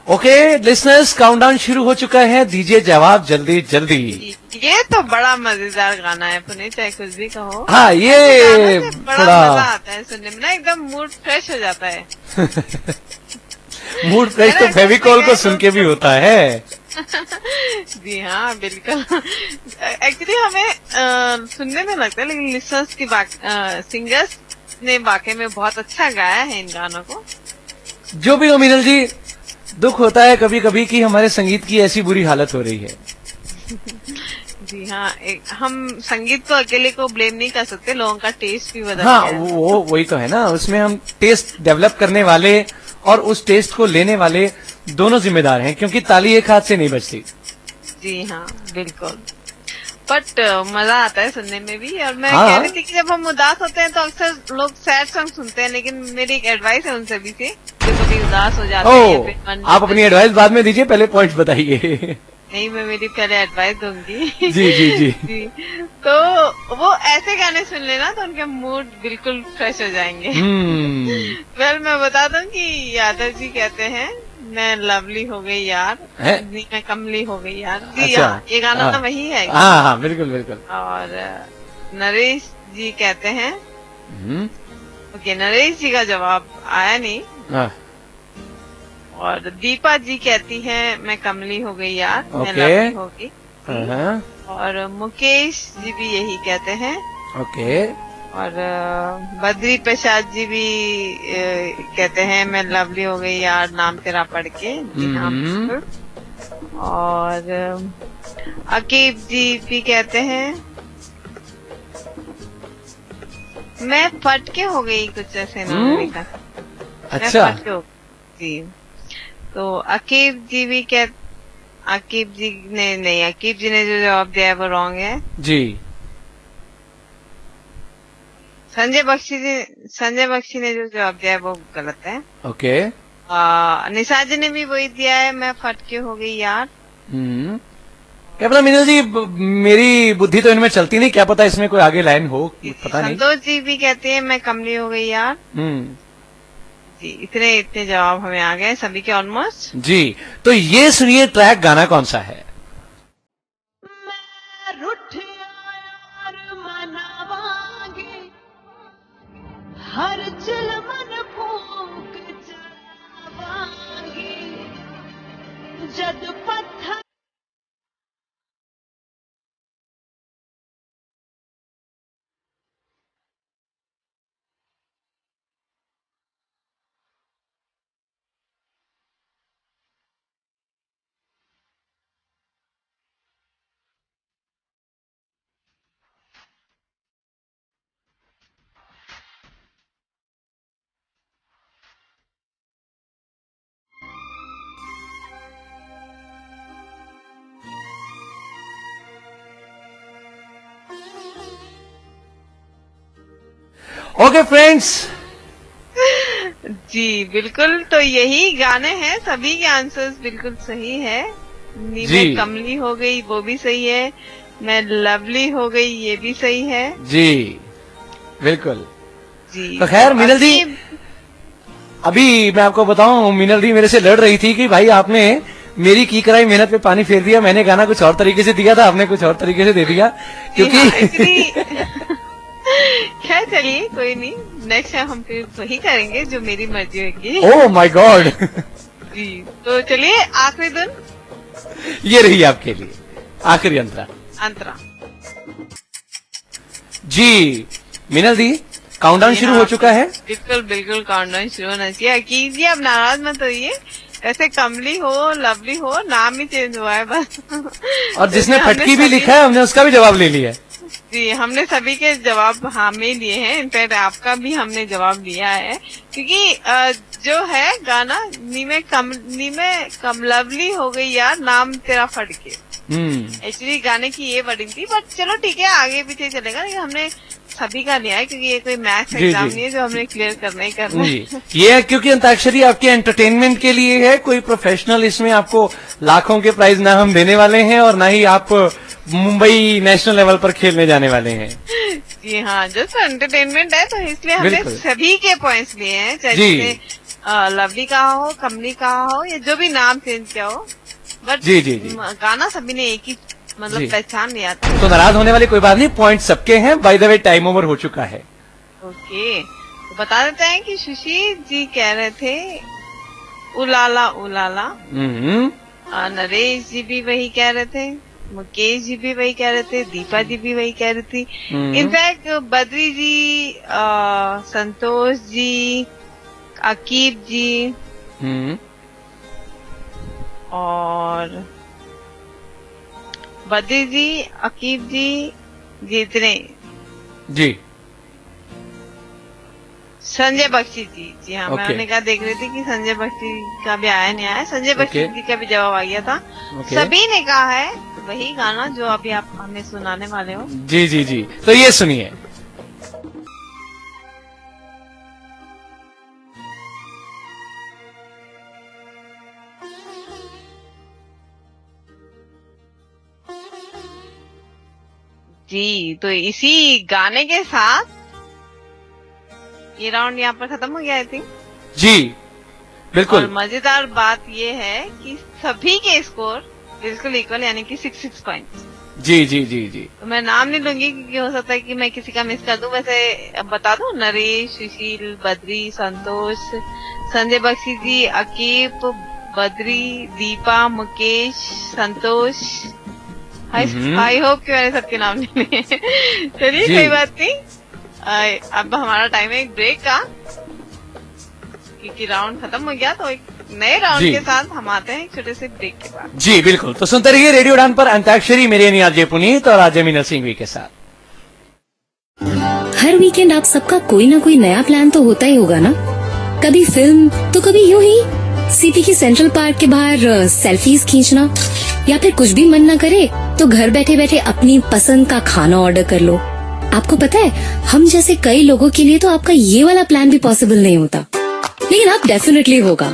ओके लिसनर्स, काउंटडाउन शुरू हो चुका है, दीजिए जवाब जल्दी जल्दी। ये तो बड़ा मजेदार गाना है पुनीत, चाहे कुछ भी कहो। हाँ ये बड़ा थोड़ा मजा आता है सुनने में ना, एकदम मूड फ्रेश हो जाता है। मूड फ्रेश तो फेविकॉल को सुन के भी होता है। जी हाँ बिल्कुल। एक्चुअली हमें सुनने में लगता है, लेकिन लिसनर्स की सिंगर्स ने वाकई में बहुत अच्छा गाया है इन गानों को। जो भी हो मीनल जी, दुख होता है कभी कभी कि हमारे संगीत की ऐसी बुरी हालत हो रही है। जी हाँ, हम संगीत को अकेले को ब्लेम नहीं कर सकते, लोगों का टेस्ट भी बदल हाँ गया है। वो वही तो है ना, उसमें हम टेस्ट डेवलप करने वाले और उस टेस्ट को लेने वाले दोनों जिम्मेदार हैं, क्योंकि ताली एक हाथ से नहीं बजती। जी हाँ बिल्कुल। बट मजा आता है सुनने में भी। और मैं हाँ। कह रही थी कि जब हम उदास होते हैं तो अक्सर लोग सैड सॉन्ग सुनते हैं, लेकिन मेरी एक एडवाइस है उनसे भी कि कभी उदास हो जाते हैं या फिर मन आप अपनी एडवाइस बाद में दीजिए, पहले पॉइंट बताइए। नहीं, मैं मेरी पहले एडवाइस दूंगी। जी जी जी जी। तो वो ऐसे गाने सुन लेना तो उनके मूड बिल्कुल फ्रेश हो जाएंगे। वेल मैं बता दूं कि यादव जी कहते हैं मैं लवली हो गई यार, जी मैं कमली हो गई यार। जी अच्छा, हाँ, ये गाना तो वही है। हाँ हाँ बिल्कुल बिल्कुल। और नरेश जी कहते हैं ओके, नरेश जी का जवाब आया नहीं। और दीपा जी कहती है मैं कमली हो गई यार, मैं लवली होगी। और मुकेश जी भी यही कहते हैं। ओके। और बद्री प्रसाद जी भी कहते हैं मैं लवली हो गई यार, नाम तेरा पढ़ के। जी हाँ बिल्कुल। और अकीब जी भी कहते हैं मैं फटके हो गई, कुछ ऐसे नाम लिखा। अच्छा जी। तो अकीब जी भी अकीब जी ने नहीं, अकीब जी ने जो जवाब दिया है वो रॉन्ग है जी। संजय बख्शी ने जो जवाब दिया है वो गलत है। ओके। निशा जी ने भी वही दिया है मैं फटके हो गई यार। क्या पता मीनल जी, मेरी बुद्धि तो इनमें चलती नहीं, क्या पता इसमें कोई आगे लाइन हो, पता नहीं। संतोष जी भी कहते हैं मैं कमली हो गई यार। जी इतने जवाब हमें आ गए सभी के ऑलमोस्ट। जी, तो ये सुनिए ट्रैक, गाना कौन सा है? हर चिलमन फूक चलावांगी जद पत्थर। ओके फ्रेंड्स, जी बिल्कुल, तो यही गाने हैं, सभी के आंसर्स बिल्कुल सही है। नीमे कमली हो गई वो भी सही है, मैं लवली हो गई ये भी सही है। जी बिल्कुल जी। तो खैर मीनल दी, अभी मैं आपको बताऊं, मीनल दी मेरे से लड़ रही थी कि भाई आपने मेरी की कराई मेहनत पे पानी फेर दिया, मैंने गाना कुछ और तरीके से दिया था, आपने कुछ और तरीके से दे दिया, क्योंकि खैर चलिए कोई नहीं, नेक्स्ट टाइम हम फिर वही करेंगे जो मेरी मर्जी होगी। ओह माय गॉड। जी तो चलिए आखिरी दिन ये रही आपके लिए आखिरी अंतरा। जी मीनल दी, काउंटडाउन शुरू हो चुका है। बिल्कुल बिल्कुल काउंटडाउन शुरू होना चाहिए। कीजिए, अब नाराज मत होइए, ऐसे कमली हो लवली हो नाम ही चेंज हुआ है बस। और जिसने फटकी भी लिखा है हमने उसका भी जवाब ले लिया है। जी हमने सभी के जवाब हमें लिए हैं, इनफैक्ट आपका भी हमने जवाब लिया है, क्योंकि जो है गाना नीमे कम लवली हो गई यार नाम तेरा फटके, एक्चुअली गाने की ये वर्डिंग थी, बट चलो ठीक है आगे पीछे चलेगा, लेकिन हमने सभी का लिया है क्योंकि ये कोई मैथ्स एग्जाम नहीं है जो हमने क्लियर करना ही करना है। ये क्योंकि अंताक्षरी आपके एंटरटेनमेंट के लिए है, कोई प्रोफेशनल इसमें आपको लाखों के प्राइज ना हम देने वाले हैं और ना ही आप मुंबई नेशनल लेवल पर खेलने जाने वाले हैं। जी हाँ, जस्ट एंटरटेनमेंट है, तो इसलिए हमने सभी के पॉइंट्स लिए हैं, चाहे लवली का हो, कमली का हो, या जो भी नाम चेंज किया हो, बट जी जी जी गाना सभी ने एक ही मतलब पहचान लिया था। तो नाराज होने वाली कोई बात नहीं, पॉइंट सबके हैं। By the way time over हो चुका है। ओके, तो बता देते हैं कि सुशील जी कह रहे थे उलाला उलाला, नरेश जी भी वही कह रहे थे, मुकेश जी भी वही कह रहे थे, दीपा जी भी वही कह रही थी, इनफैक्ट बद्री जी, संतोष जी, अकीब जी और बद्री जी, अकीब जी, जितने जी, संजय बख्शी जी हाँ, मैं उन्हें क्या देख रही थी कि संजय बख्शी का भी आया नहीं आया, संजय बख्शी जी का भी जवाब आ गया था। सभी ने कहा है वही गाना जो अभी आप हमें सुनाने वाले हो। जी जी जी, तो ये सुनिए। जी तो इसी गाने के साथ ये राउंड यहाँ पर खत्म हो गया आई थिंक। जी बिल्कुल। और मजेदार बात ये है कि सभी के स्कोर बिल्कुल इक्वल, यानी कि 6 पॉइंट। जी जी जी जी। तो मैं नाम नहीं लूंगी क्योंकि हो सकता है कि मैं किसी का मिस कर दूं। वैसे बता दूं, नरेश, सुशील, बद्री, संतोष, संजय बख्शी जी, अकीब, बद्री, दीपा, मुकेश, संतोष। आई होप कि मैंने सबके नाम ले लिए। चलिए कोई बात नहीं, अब हमारा टाइम है एक ब्रेक का, क्योंकि राउंड खत्म हो गया, तो एक नए राउंड के साथ हम आते हैं एक छोटे से ब्रेक के बाद। जी बिल्कुल, तो सुनते रहिए रेडियो उड़ान पर अंताक्षरी, मेरे यानी आरजे पुनीत और आरजे मीनल सिंघवी के साथ। हर वीकेंड आप सबका कोई ना कोई नया प्लान तो होता ही होगा ना, कभी फिल्म तो कभी यूं ही सिटी की सेंट्रल पार्क के बाहर सेल्फीज खींचना, या फिर कुछ भी मन न करे तो घर बैठे बैठे अपनी पसंद का खाना ऑर्डर कर लो। आपको पता है, हम जैसे कई लोगों के लिए तो आपका ये वाला प्लान भी पॉसिबल नहीं होता, लेकिन आप डेफिनेटली होगा।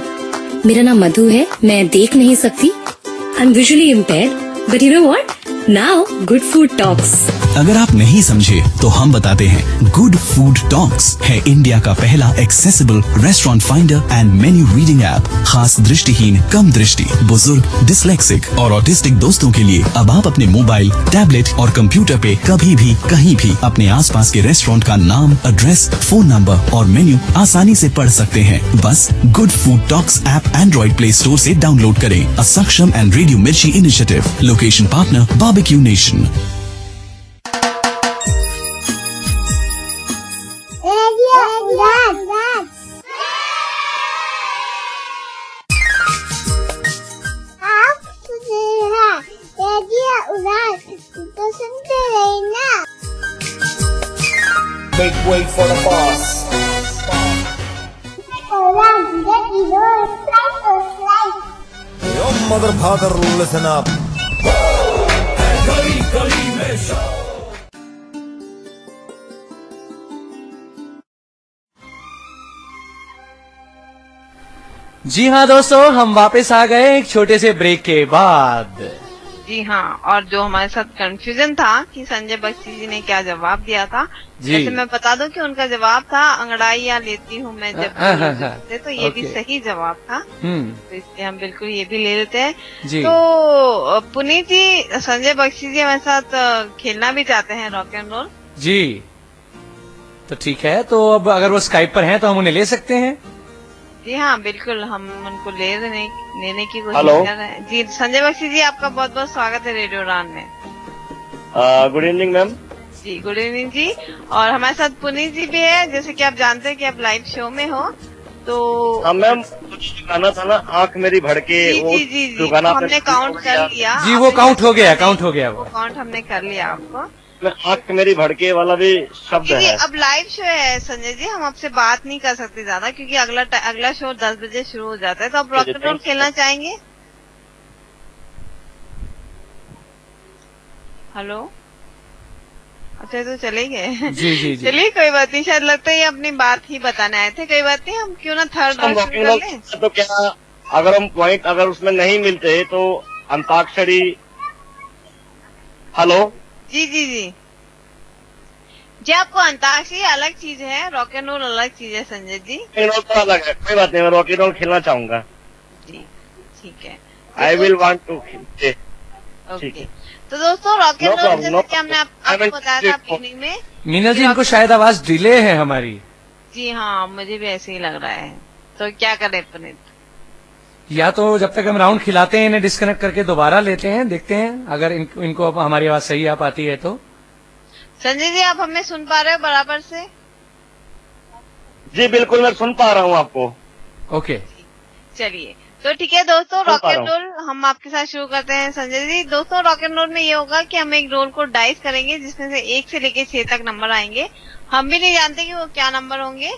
मेरा नाम मधु है, मैं देख नहीं सकती, I am visually impaired, but you know what, now good food talks. अगर आप नहीं समझे तो हम बताते हैं। गुड फूड टॉक्स है इंडिया का पहला accessible restaurant finder and menu reading app. खास दृष्टिहीन, कम दृष्टि, बुजुर्ग, डिसलेक्सिक और ऑटिस्टिक दोस्तों के लिए अब आप अपने मोबाइल, टैबलेट और कंप्यूटर पे कभी भी कहीं भी अपने आसपास के रेस्टोरेंट का नाम, एड्रेस, फोन नंबर और मेन्यू आसानी से पढ़ सकते हैं। बस good food talks app Android play store से डाउनलोड करें। अ सक्षम एंड रेडियो मिर्ची initiative. Location partner Barbeque Nation. Make way for the boss. Yo, mother father, listen up. जी हाँ दोस्तों, हम वापस आ गए एक छोटे से ब्रेक के बाद। जी हाँ, और जो हमारे साथ कंफ्यूजन था कि संजय बख्शी जी ने क्या जवाब दिया था, जैसे मैं बता दूं कि उनका जवाब था अंगड़ाइयाँ लेती हूँ मैं जब भी, तो ये भी सही जवाब था। तो इसलिए हम बिल्कुल ये भी ले लेते हैं। तो पुनीत जी, संजय बख्शी जी हमारे साथ खेलना भी चाहते हैं रॉक एंड रोल। जी तो ठीक है, तो अब अगर वो स्काइप पर हैं तो हम उन्हें ले सकते हैं। जी हाँ बिल्कुल, हम उनको लेने की कोशिश कर रहे हैं। जी संजय बख्शी जी, आपका बहुत बहुत स्वागत है रेडियो उड़ान में। Good evening ma'am. जी गुड इवनिंग जी। और हमारे साथ पुनीत जी भी है। जैसे कि आप जानते हैं कि आप लाइव शो में हो, तो हाँ मैम, गाना था ना आँख मेरी भड़के। जी हमने काउंट कर लिया। जी वो काउंट हो गया वो काउंट हमने कर लिया आपको। आँख मेरी भड़के वाला भी शब्द है। अब लाइव शो है संजय जी, हम आपसे बात नहीं कर सकते ज्यादा, क्योंकि अगला शो 10 बजे शुरू हो जाता है। तो आप रॉक एंड रोल खेलना चाहेंगे? हेलो, अच्छा तो चले गए। जी चलिए कोई बात नहीं, शायद लगता है ये अपनी बात ही बताने आए थे। कोई बात नहीं, हम क्यों ना थर्ड राउंड शुरू कर लें। तो क्या अगर हम पॉइंट अगर उसमें नहीं मिलते तो अंताक्षरी। हेलो जी आपको अंताक्षरी अलग चीज है, रॉक एंड रोल अलग चीज है संजय जी। रोल तो अलग है, कोई बात नहीं, मैं रॉक एंड रोल खेलना चाहूंगा। जी ठीक है, I will want to. Okay, तो दोस्तों रॉक एंड रोल जैसे कि हमने आपको बताया था बिगिनिंग में। मीना जी, इनको शायद आवाज डिले है हमारी। जी हाँ, मुझे भी ऐसे ही लग रहा है। तो क्या करें पुनीत? या तो जब तक हम राउंड खिलाते हैं इन्हें डिस्कनेक्ट करके दोबारा लेते हैं, देखते हैं अगर इनको अब हमारी आवाज सही आ पाती है तो। संजय जी, आप हमें सुन पा रहे हो बराबर से? जी बिल्कुल, मैं सुन पा रहा हूँ आपको। ओके चलिए, तो ठीक है दोस्तों, रॉक एंड रोल हम आपके साथ शुरू करते हैं। संजय जी, दोस्तों रॉक एंड रोल में ये होगा कि हम एक रोल को डाइस करेंगे, जिसमें से 1 से लेकर 6 तक नंबर आएंगे। हम भी नहीं जानते कि वो क्या नंबर होंगे।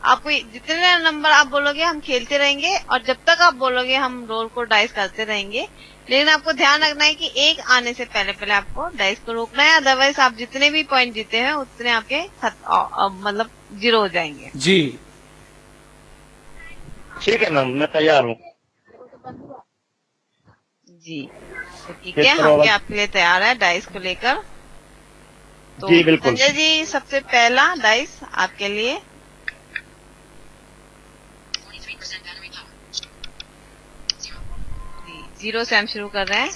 आपको जितने नंबर आप बोलोगे हम खेलते रहेंगे, और जब तक आप बोलोगे हम रोल को डाइस करते रहेंगे। लेकिन आपको ध्यान रखना है कि 1 आने से पहले आपको डाइस को रोकना है, अदरवाइज आप जितने भी पॉइंट जीते हैं उतने आपके मतलब 0 हो जाएंगे। जी ठीक है मैम, मैं तैयार हूँ। जी तो ठीक है, हम भी आपके लिए तैयार है डाइस को लेकर। तो जी बिल्कुल। संजय जी, सबसे पहला डाइस आपके लिए 0 से हम शुरू कर रहे हैं।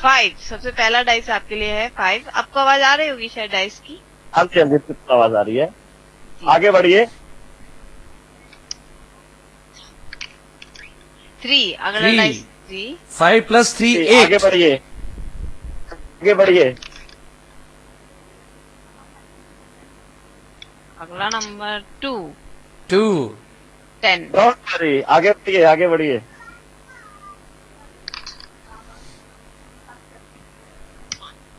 5 सबसे पहला डाइस आपके लिए है 5। आपको आवाज आ रही होगी शायद डाइस की। हाँ जी, आवाज आ रही है। आगे बढ़िए। 3 अगला डाइस 3। 5 + 3 8। आगे बढ़िए, आगे बढ़िए। अगला नंबर 2। 10। आगे बढ़िए, आगे बढ़िए।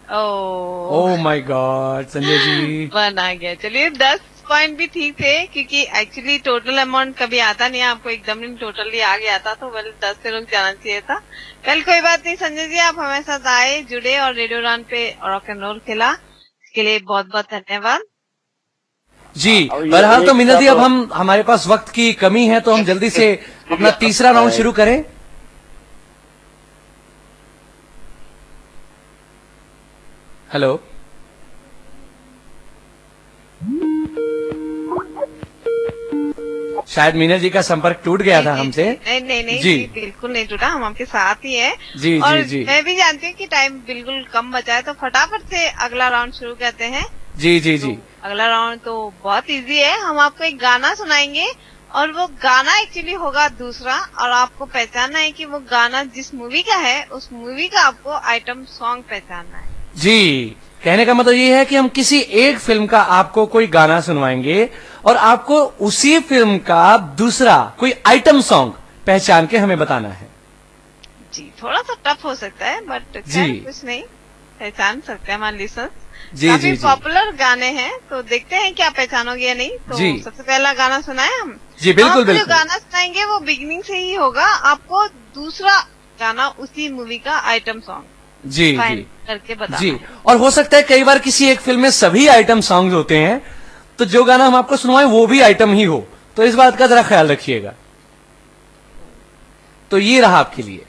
ओह माय गॉड संजय जी, 1 आ गया। चलिए 10 पॉइंट भी ठीक थे, क्योंकि एक्चुअली टोटल अमाउंट कभी आता नहीं है, आपको एकदम ही टोटली आ गया था, तो वेल 10 से रुक जाना चाहिए था। कल कोई बात नहीं संजय जी, आप हमारे साथ आए, जुड़े और रेडियो रन पे रॉक एंड रोल खेला, इसके लिए बहुत बहुत धन्यवाद। जी बहरहाल तो मीना जी, अब हमारे पास वक्त की कमी है, तो हम जल्दी से अपना तीसरा राउंड शुरू करें। हेलो, शायद मीनल जी का संपर्क टूट गया था हमसे। नहीं जी। बिल्कुल नहीं टूटा, हम आपके साथ ही हैं। जी और जी जी मैं भी जानती हूँ कि टाइम बिल्कुल कम बचा है, तो फटाफट से अगला राउंड शुरू करते हैं। जी जी जी। अगला राउंड तो बहुत इजी है। हम आपको एक गाना सुनाएंगे और वो गाना एक्चुअली होगा दूसरा, और आपको पहचानना है कि वो गाना जिस मूवी का है उस मूवी का आपको आइटम सॉन्ग पहचानना है। जी, कहने का मतलब ये है कि हम किसी एक फिल्म का आपको कोई गाना सुनवाएंगे और आपको उसी फिल्म का दूसरा कोई आइटम सॉन्ग पहचान के हमें बताना है। जी, थोड़ा सा टफ हो सकता है बट कुछ नहीं, पहचान सकते हैं हमारे लिसनर्स। जी काफी जी जी पॉपुलर गाने हैं, तो देखते हैं क्या पहचानोगे या नहीं। तो जी। सबसे पहला गाना सुनाए हम। जी बिल्कुल आपको जो बिल्कुल। गाना सुनाएंगे वो बिगिनिंग से ही होगा, आपको दूसरा गाना उसी मूवी का आइटम सॉन्ग जी फाइंड जी करके बताना जी। है। और हो सकता है कई बार किसी एक फिल्म में सभी आइटम सॉन्ग होते हैं, तो जो गाना हम आपको सुनवाएं वो भी आइटम ही हो, तो इस बात का जरा ख्याल रखिएगा। तो ये रहा आपके लिए।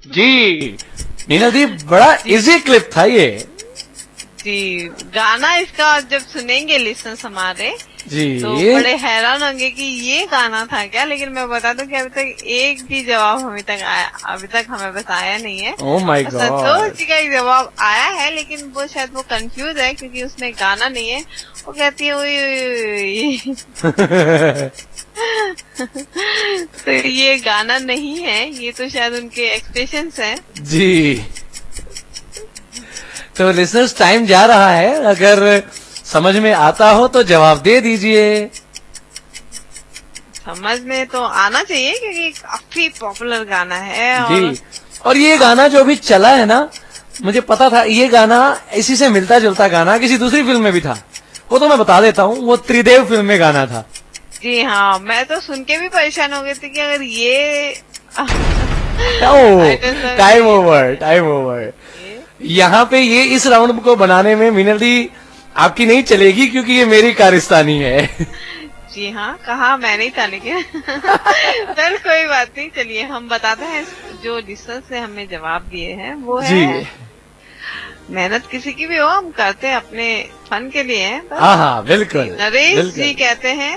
जी मीना दी, बड़ा इजी क्लिप था ये। जी, गाना इसका जब सुनेंगे लिसनर्स हमारे जी तो बड़े हैरान होंगे कि ये गाना था क्या। लेकिन मैं बता दूं कि अभी तक एक भी जवाब अभी तक हमें बस आया नहीं है। ओह माय गॉड। संतोष जी का एक जवाब आया है, लेकिन वो शायद वो कंफ्यूज है क्योंकि उसमें गाना नहीं है। वो कहती है ओए तो ये गाना नहीं है, ये तो शायद उनके एक्सप्रेशंस हैं। जी, तो लिसनर्स टाइम जा रहा है, अगर समझ में आता हो तो जवाब दे दीजिए। समझ में तो आना चाहिए क्योंकि काफी पॉपुलर गाना है। और जी, और ये गाना जो भी चला है ना, मुझे पता था ये गाना इसी से मिलता जुलता गाना किसी दूसरी फिल्म में भी था, वो तो मैं बता देता हूँ, वो त्रिदेव फिल्म में गाना था। जी हाँ, मैं तो सुन के भी परेशान हो गई थी कि अगर ये टाइम ओवर। यहाँ पे ये इस राउंड को बनाने में मीनल दी आपकी नहीं चलेगी क्योंकि ये मेरी कारस्तानी है। जी हाँ, कहा मैं नहीं था लेकिन चल कोई बात नहीं। चलिए हम बताते हैं जो लिसनर्स से हमें जवाब दिए हैं वो है जी। मेहनत किसी की भी हो, हम करते हैं अपने फन के लिए है। हाँ हाँ बिल्कुल। नरेश जी कहते हैं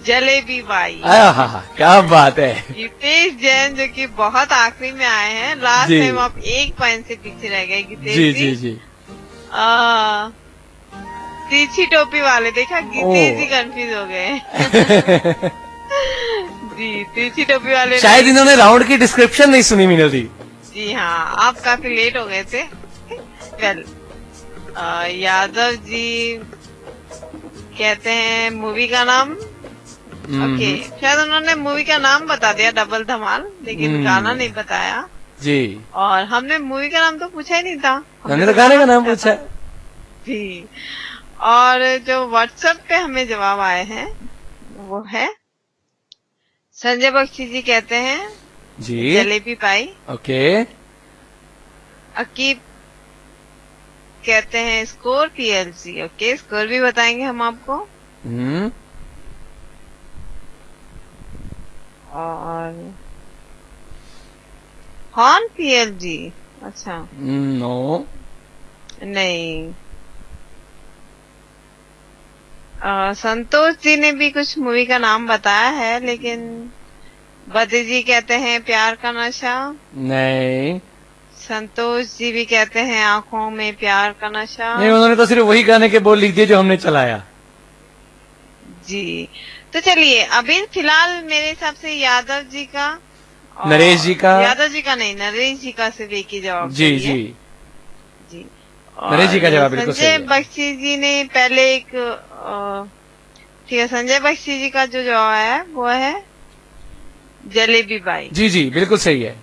जलेबी बाई। हाँ, क्या बात है। गीतेश जैन जो कि बहुत आखिरी में आए हैं, लास्ट जी। टाइम आप एक पॉइंट से पीछे रह गए गीतेश जी जी। जी जी। तिरछी टोपी वाले, देखा गीतेश जी कंफ्यूज हो गए। जी, तिरछी टोपी वाले शायद इन्होंने राउंड की डिस्क्रिप्शन नहीं सुनी मीनल दी। जी हाँ, आप काफी लेट हो गए थे। वेल, यादव जी कहते हैं मूवी का नाम ओके, शायद उन्होंने मूवी का नाम बता दिया डबल धमाल, लेकिन गाना नहीं बताया जी। और हमने मूवी का नाम तो पूछा ही नहीं था, हमने तो गाने का नाम पूछा जी। और जो व्हाट्सएप पे हमें जवाब आए हैं वो है संजय बख्शी जी कहते हैं जी जलेबी पाई। ओके। अकीब कहते हैं स्कोर पीएलसी। ओके, स्कोर भी बताएंगे हम आपको। और हॉर्न पीएलजी, अच्छा नो नहीं। संतोष जी ने भी कुछ मूवी का नाम बताया है, लेकिन बद्री जी कहते हैं प्यार का नशा नहीं। संतोष जी भी कहते हैं आंखों में प्यार का नशा नहीं, उन्होंने तो सिर्फ वही गाने के बोल लिख दिए जो हमने चलाया जी। तो चलिए अभी फिलहाल मेरे हिसाब से यादव जी का, नरेश जी का, यादव जी का नहीं, नरेश जी का सिर्फ एक ही जवाब जी सही है। जी जी। नरेश जी का जवाब बिल्कुल सही संजय है। बख्शी जी ने पहले एक ठीक है, संजय बख्शी जी का जो जवाब है वो है जलेबी बाई। जी जी बिल्कुल सही है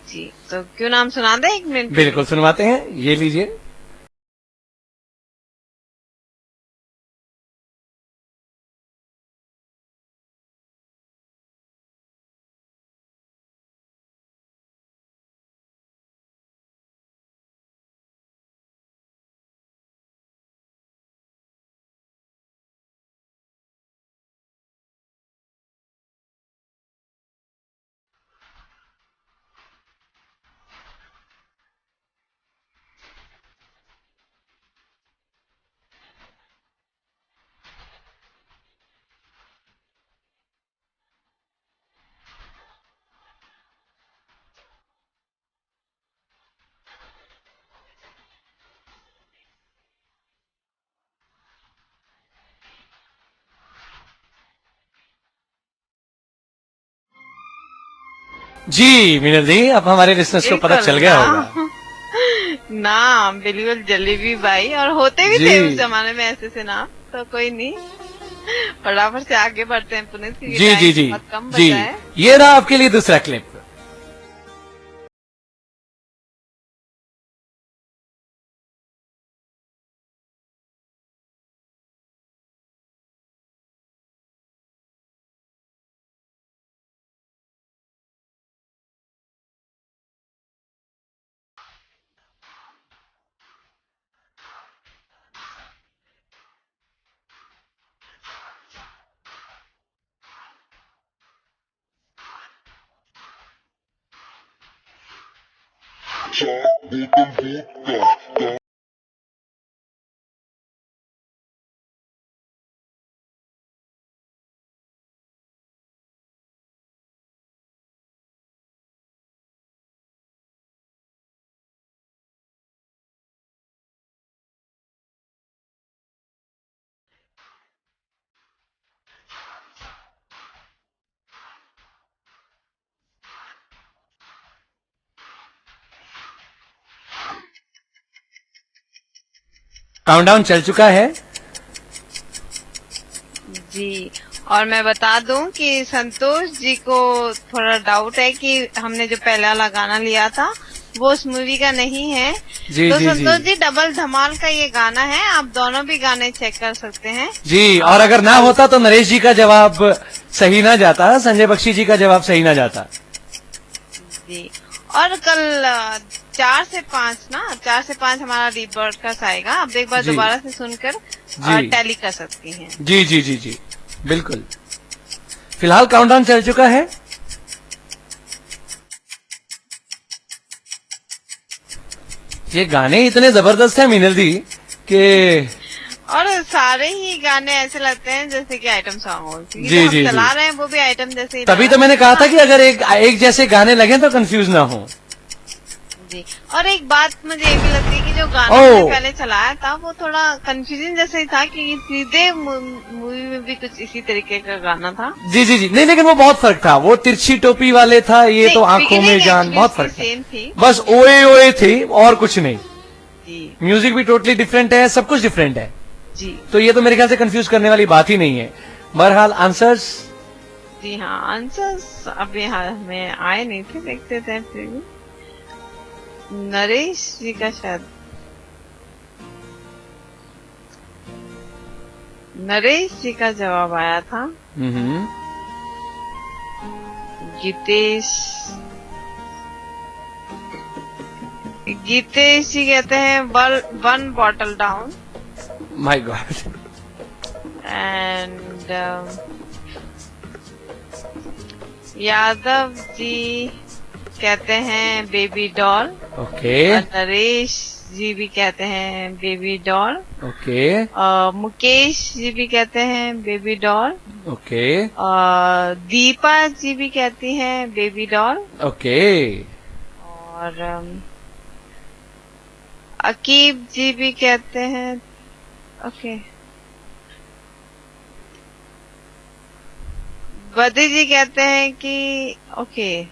जी। तो क्यों नाम सुना दे 1 मिनट? बिल्कुल सुनवाते हैं, ये लीजिए। जी मीनल जी, अब हमारे लिसनर्स को पता चल गया होगा। नाम बिल्कुल जलेबी बाई, और होते भी जी। थे उस जमाने में ऐसे से नाम, तो कोई नहीं, फटाफट से आगे बढ़ते हैं पुनीत की जी जी जी बहुत कम जी। बचा है। ये रहा आपके लिए दूसरा क्लिप। काउंटडाउन चल चुका है जी। और मैं बता दूं कि संतोष जी को थोड़ा डाउट है कि हमने जो पहला वाला गाना लिया था वो उस मूवी का नहीं है। जी, तो जी, संतोष जी। जी डबल धमाल का ये गाना है, आप दोनों भी गाने चेक कर सकते हैं जी। और अगर ना होता तो नरेश जी का जवाब सही ना जाता, संजय बख्शी जी का जवाब सही ना जाता जी। और कल 4 से 5 ना, 4 से 5 हमारा रीब्रॉडकास्ट आएगा, आप एक बार जी। दोबारा से सुनकर जी। टैली कर सकती हैं। जी जी जी जी बिल्कुल। फिलहाल काउंटडाउन चल चुका है। ये गाने इतने जबरदस्त हैं मीनल दी कि और सारे ही गाने ऐसे लगते हैं जैसे कि आइटम सॉन्ग हो, क्योंकि जी, जो हम जी, चला जी। रहे हैं वो भी आइटम जैसे ही तभी लगा तो मैंने है। कहा था कि अगर एक जैसे गाने लगे तो कंफ्यूज ना हो। जी। और एक बात मुझे ये भी लगती है कि जो गाना ओह। मैंने पहले चलाया था वो थोड़ा कंफ्यूजन जैसे ही था कि सीधे मूवी में भी कुछ इसी तरीके का गाना था। जी जी जी नहीं, लेकिन वो बहुत फर्क था। वो तिरछी टोपी वाले था, ये नहीं, तो आंखों में beginning जान, actually बहुत उसकी फर्क सेम था। थी। बस ओए ओए थी और कुछ नहीं। जी म्यूजिक भी टोटली डिफरेंट है, सब कुछ डिफरेंट है। जी। तो ये तो मेरे ख्याल से कंफ्यूज करने वाली बात ही नहीं है। बहरहाल आंसर्स जी हाँ, आंसर्स अभी हमें आए नहीं थे, देखते थे फिर भी। नरेश जी का शायद, नरेश जी का जवाब आया था। गीतेश जी कहते हैं one bottle down. My God. And Yadav ji कहते हैं baby doll. Okay. Naresh ji भी कहते हैं baby doll. Okay. Mukesh ji भी कहते हैं baby doll. Okay. Deepa ji भी कहती हैं बेबी डॉल। ओके। और अकीब जी भी कहते हैं। ओके। बद्री जी कहते हैं कि ओके,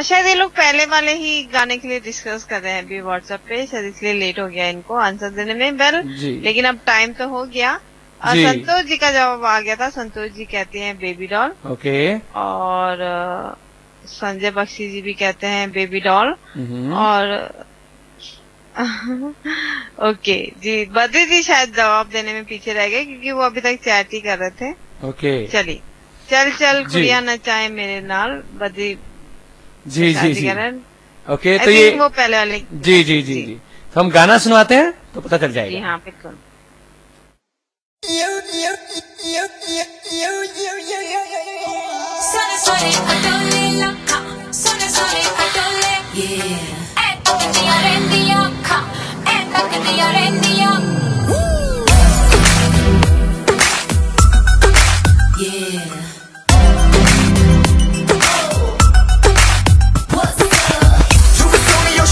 शायद ये लोग पहले वाले ही गाने के लिए डिस्कस कर रहे हैं अभी व्हाट्सएप पे, शायद इसलिए लेट हो गया इनको आंसर देने में। वेल, लेकिन अब टाइम तो हो गया। संतोष जी का जवाब आ गया था। संतोष जी कहते हैं बेबी डॉल। ओके। और संजय बख्शी जी भी कहते हैं बेबी डॉल। और ओके जी, बद्री जी शायद जवाब देने में पीछे रह गए क्योंकि वो अभी तक चैट ही कर रहे थे। ओके। चलिए, चल कुड़िया नचाए मेरे नाल, बद्री जी। ओके, तो ये वो पहले वाले। जी। तो हम गाना सुनवाते हैं तो पता चल जाएगा। जी हाँ, बिल्कुल।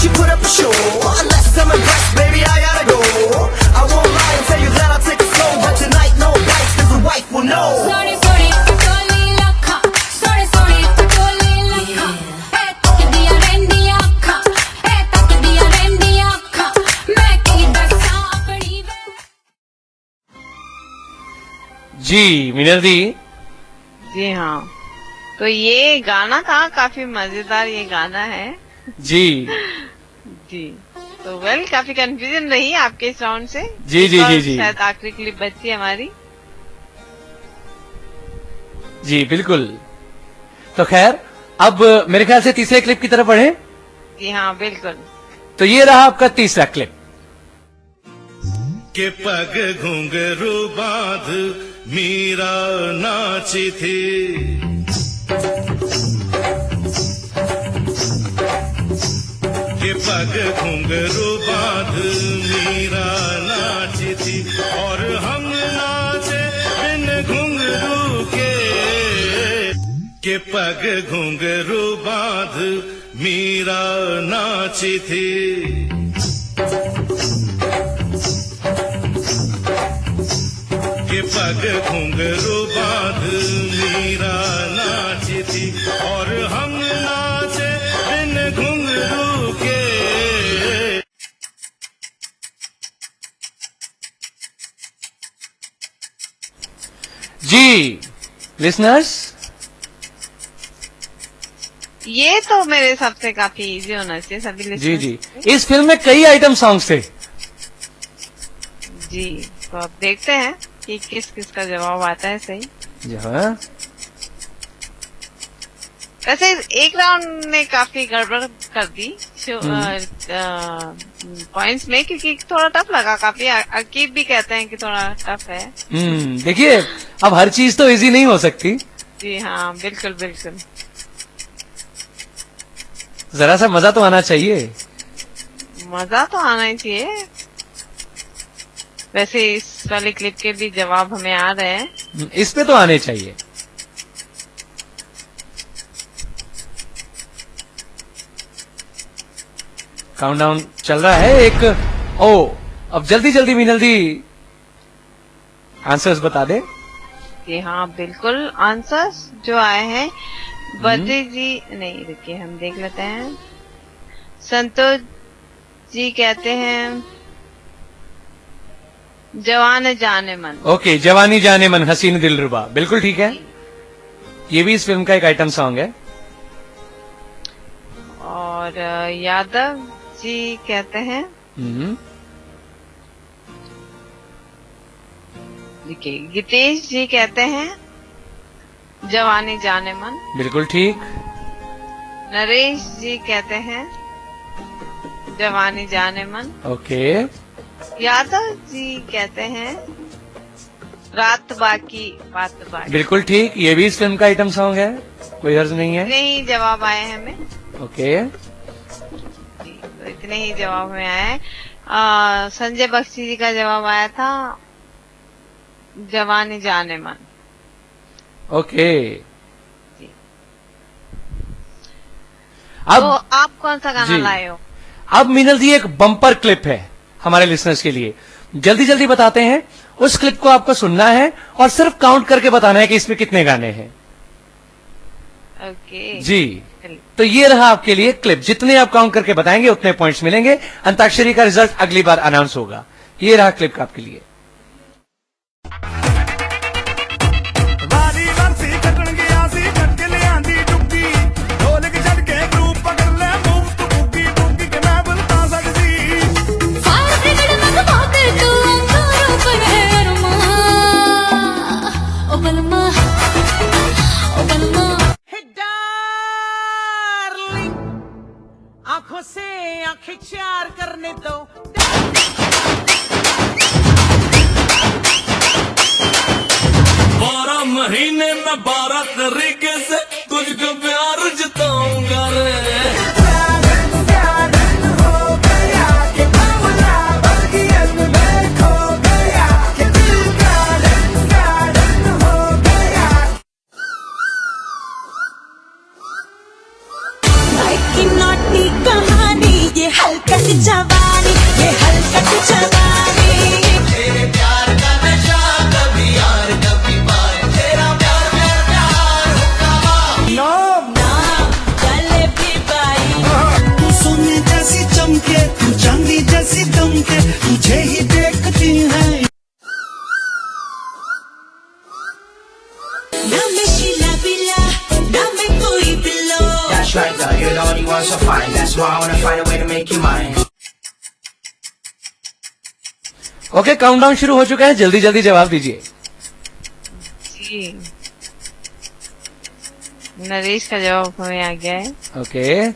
She put up a show. Unless I'm impressed, baby, I gotta go. I won't lie and tell you that I'll take it slow, but tonight no bites, 'cause the wife will know. Sorry, patoli lakha. Sorry, patoli lakha. Hey, tak diya rendi akha. Hey, tak diya rendi akha. Main ki dassa apni ve. जी मीनल दी। जी हाँ, तो ये गाना था, काफी मजेदार ये गाना है। जी तो वेल, काफी कंफ्यूजन रही आपके इस राउंड से। जी। शायद आखिरी क्लिप बची हमारी। जी बिल्कुल। तो खैर, अब मेरे ख्याल से तीसरे क्लिप की तरफ बढ़े। जी हाँ, बिल्कुल। तो ये रहा आपका तीसरा क्लिप। के पग घुंघरू बांध मीरा नाची थी, के पग घुंघरू बांध मीरा नाची थी, और हम नाचे बिन घुंघरू के पग घुंघरू बांध मीरा नाची थी, के पग घुंघरू बांध मीरा नाची थी, और हम नाचे बिन घुंघरू के। जी लिसनर्स, ये तो मेरे हिसाब से काफी इजी होना चाहिए सभी लिसनर्स। जी। इस फिल्म में कई आइटम सॉन्ग्स थे। जी, तो अब देखते हैं कि किस किस का जवाब आता है सही। जी हाँ। वैसे एक राउंड ने काफी गड़बड़ कर दी पॉइंट्स में, क्योंकि थोड़ा टफ लगा काफी। अकीब भी कहते हैं कि थोड़ा टफ है। देखिए, अब हर चीज तो इजी नहीं हो सकती। जी हाँ, बिल्कुल बिल्कुल। जरा सा मजा तो आना चाहिए। मजा तो आना ही चाहिए। वैसे इस वाले क्लिप के भी जवाब हमें आ रहे हैं। इस पे तो आने चाहिए। काउंटडाउन चल रहा है एक। अब जल्दी मीनल दी आंसर्स बता दे। जी हाँ, बिल्कुल। आंसर्स जो आए हैं, बद्री जी नहीं, रुकिए हम देख लेते हैं। संतोष जी कहते हैं जवान जाने मन। ओके, जवानी जाने मन हसीन दिलरुबा, बिल्कुल ठीक है। ये भी इस फिल्म का एक आइटम सॉन्ग है। और यादव जी कहते हैं, देखिए गीतेश जी कहते हैं जवानी जाने मन। बिल्कुल ठीक। नरेश जी कहते हैं जवानी जाने मन। ओके। यादव जी कहते हैं रात बाकी बात बाकी। बिल्कुल ठीक, ये भी इस फिल्म का आइटम सॉन्ग है, कोई हर्ज नहीं है। इतने ही जवाब आए हैं हमें। ओके। तो इतने ही जवाब में आए हैं। संजय बख्शी जी का जवाब आया था जवानी जाने मन। ओके। तो आप कौन सा गाना लाए हो? अब मीनल जी एक बम्पर क्लिप है हमारे लिसनर्स के लिए, जल्दी जल्दी बताते हैं। उस क्लिप को आपको सुनना है और सिर्फ काउंट करके बताना है कि इसमें कितने गाने हैं। ओके जी, तो ये रहा आपके लिए क्लिप। जितने आप काउंट करके बताएंगे उतने पॉइंट्स मिलेंगे। अंताक्षरी का रिजल्ट अगली बार अनाउंस होगा। ये रहा क्लिप आपके लिए। आंखों से आंखें चार करने दो। 12 महीने में 12 तरीके से तुझको प्यार जताऊंगा रे। जवानी ये हलकट जवानी, तेरे प्यार का नशा कभी यार कभी बार, तेरा प्यार मेरा प्यार होगा ना चले भी बाई। तू सोने जैसी चमके, तू चांदी जैसी दमके, तुझे ही देखती है। ना मैं शीला बिला, ना मैं कोई below. That's right, girl, you're the only one so fine. That's why I wanna find a way to make you mine. Okay, countdown शुरू हो चुका है, जल्दी जल्दी जवाब दीजिए। जी, नरेश का जवाब हमें आ गया है। ओके,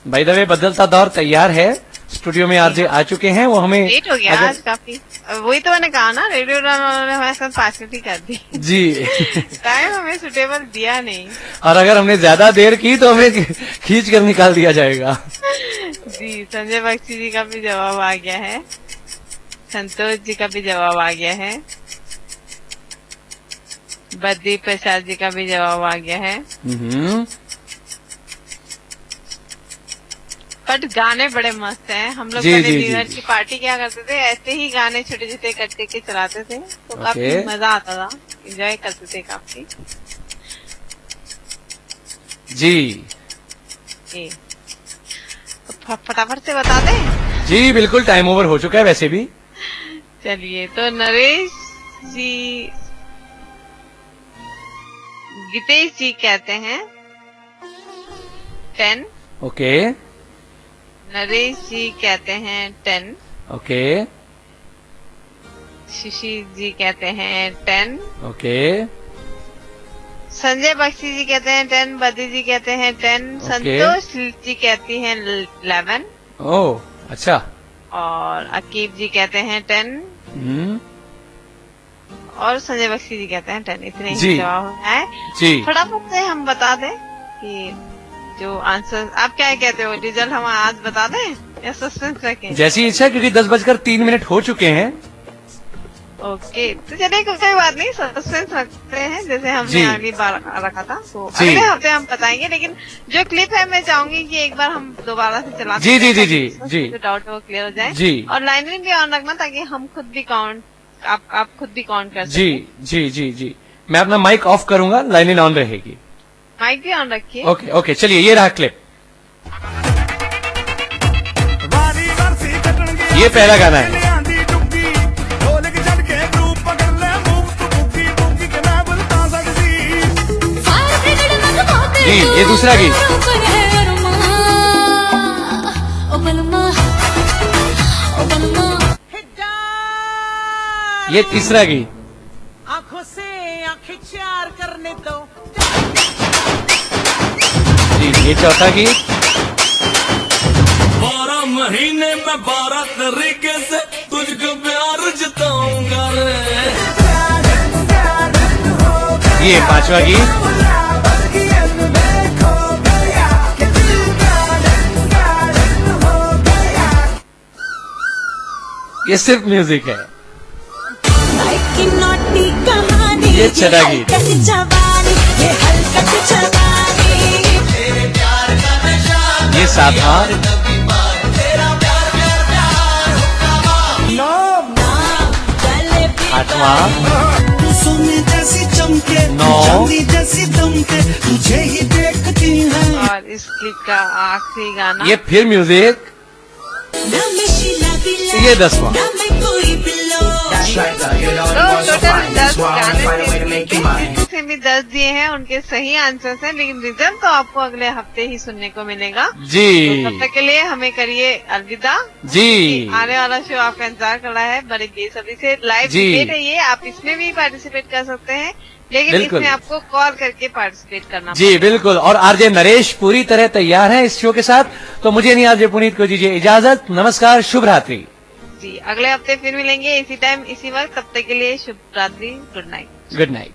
बाय द वे बदलता दौर तैयार है, स्टूडियो में आरजे आ चुके हैं। वो हमें लेट हो गया आज काफी। वही तो मैंने कहा ना, रेडियो ने हमारे साथ पार्टी कर दी जी। टाइम हमें सुटेबल दिया नहीं, और अगर हमने ज्यादा देर की तो हमें खींच कर निकाल दिया जाएगा। जी, संजय बख्शी जी का भी जवाब आ गया है, संतोष जी का भी जवाब आ गया है, बद्री प्रसाद जी का भी जवाब आ गया है। बट गाने बड़े मस्त हैं। हम लोग पहले डिनर की पार्टी क्या करते थे, ऐसे ही गाने छोटे छोटे कट्टे के चलाते थे, तो काफी मजा आता था, एंजॉय करते थे काफी। जी, तो फटाफट से बता दें। जी बिल्कुल, टाइम ओवर हो चुका है वैसे भी। चलिए, तो नरेश जी, गीतेश जी कहते हैं 10। ओके। नरेश जी कहते हैं 10। ओके। शिशिर जी कहते हैं 10। ओके। संजय बख्शी जी कहते हैं 10। बद्री जी कहते हैं 10। संतोष जी कहती हैं 11। ओह, अच्छा। और अकीब जी कहते हैं 10। और संजय बख्शी जी कहते हैं 10। इतने ही जवाब है जी। फटाफट से हम बता दें कि जो आंसर, आप क्या कहते हो, रिजल्ट हम आज बता दें या सस्पेंस रखें? जैसी इच्छा, क्योंकि 10:03 हो चुके हैं। ओके, तो चलिए कोई बात नहीं, सस्पेंस रखते हैं जैसे हमने अगली बार रखा था। तो अगले हफ्ते हम बताएंगे, लेकिन जो क्लिप है मैं चाहूंगी कि एक बार हम दोबारा से चला जी जी जी जी जी, जो डाउट है वो क्लियर हो जाए जी। और लाइनिंग भी ऑन रखना ताकि हम खुद भी काउंट, आप खुद भी काउंट कर सकें। जी जी जी जी, मैं अपना माइक ऑफ करूंगा, लाइनिंग ऑन रहेगी। माइक भी ऑन रखिए। ओके ओके, चलिए ये रहा क्लिप। ये पहला गाना है। जी ये दूसरा गीत। ये तीसरा गीत। आंखों से आंखें चार करने दो। जी ये चौथा गीत। 12 महीने में 12 तरीके से तुझको प्यार जताऊंगा रे। ये पांचवा गीत। ये सिर्फ म्यूजिक है। ये छठा गीत। ये सातवां। आठवां। सोने जैसी चमके, नौ। चांदी जैसी दमके, तुझे ही देखती है। और इस क्लिप का आखिरी गाना ये फिर म्यूजिक। ये 10वां। तो टोटल 10 गाने से भी 10 दिए हैं, उनके सही आंसर्स हैं, लेकिन रिजल्ट तो आपको अगले हफ्ते ही सुनने को मिलेगा। जी तो तब तक के लिए हमें करिए अलविदा। जी आने वाला शो आपका इंतजार कर रहा है बड़े बेसब्री से। लाइव जी। डिबेट है ये, आप इसमें भी पार्टिसिपेट कर सकते हैं, लेकिन बिल्कुल। इसमें आपको कॉल करके पार्टिसिपेट करना जी बिल्कुल। और आरजे नरेश पूरी तरह तैयार हैं इस शो के साथ, तो मुझे नहीं आरजे पुनीत को दीजिए इजाजत। नमस्कार, शुभ रात्रि। जी अगले हफ्ते फिर मिलेंगे इसी टाइम इसी वक्त, तब तक के लिए शुभ रात्रि, गुड नाइट। Good night.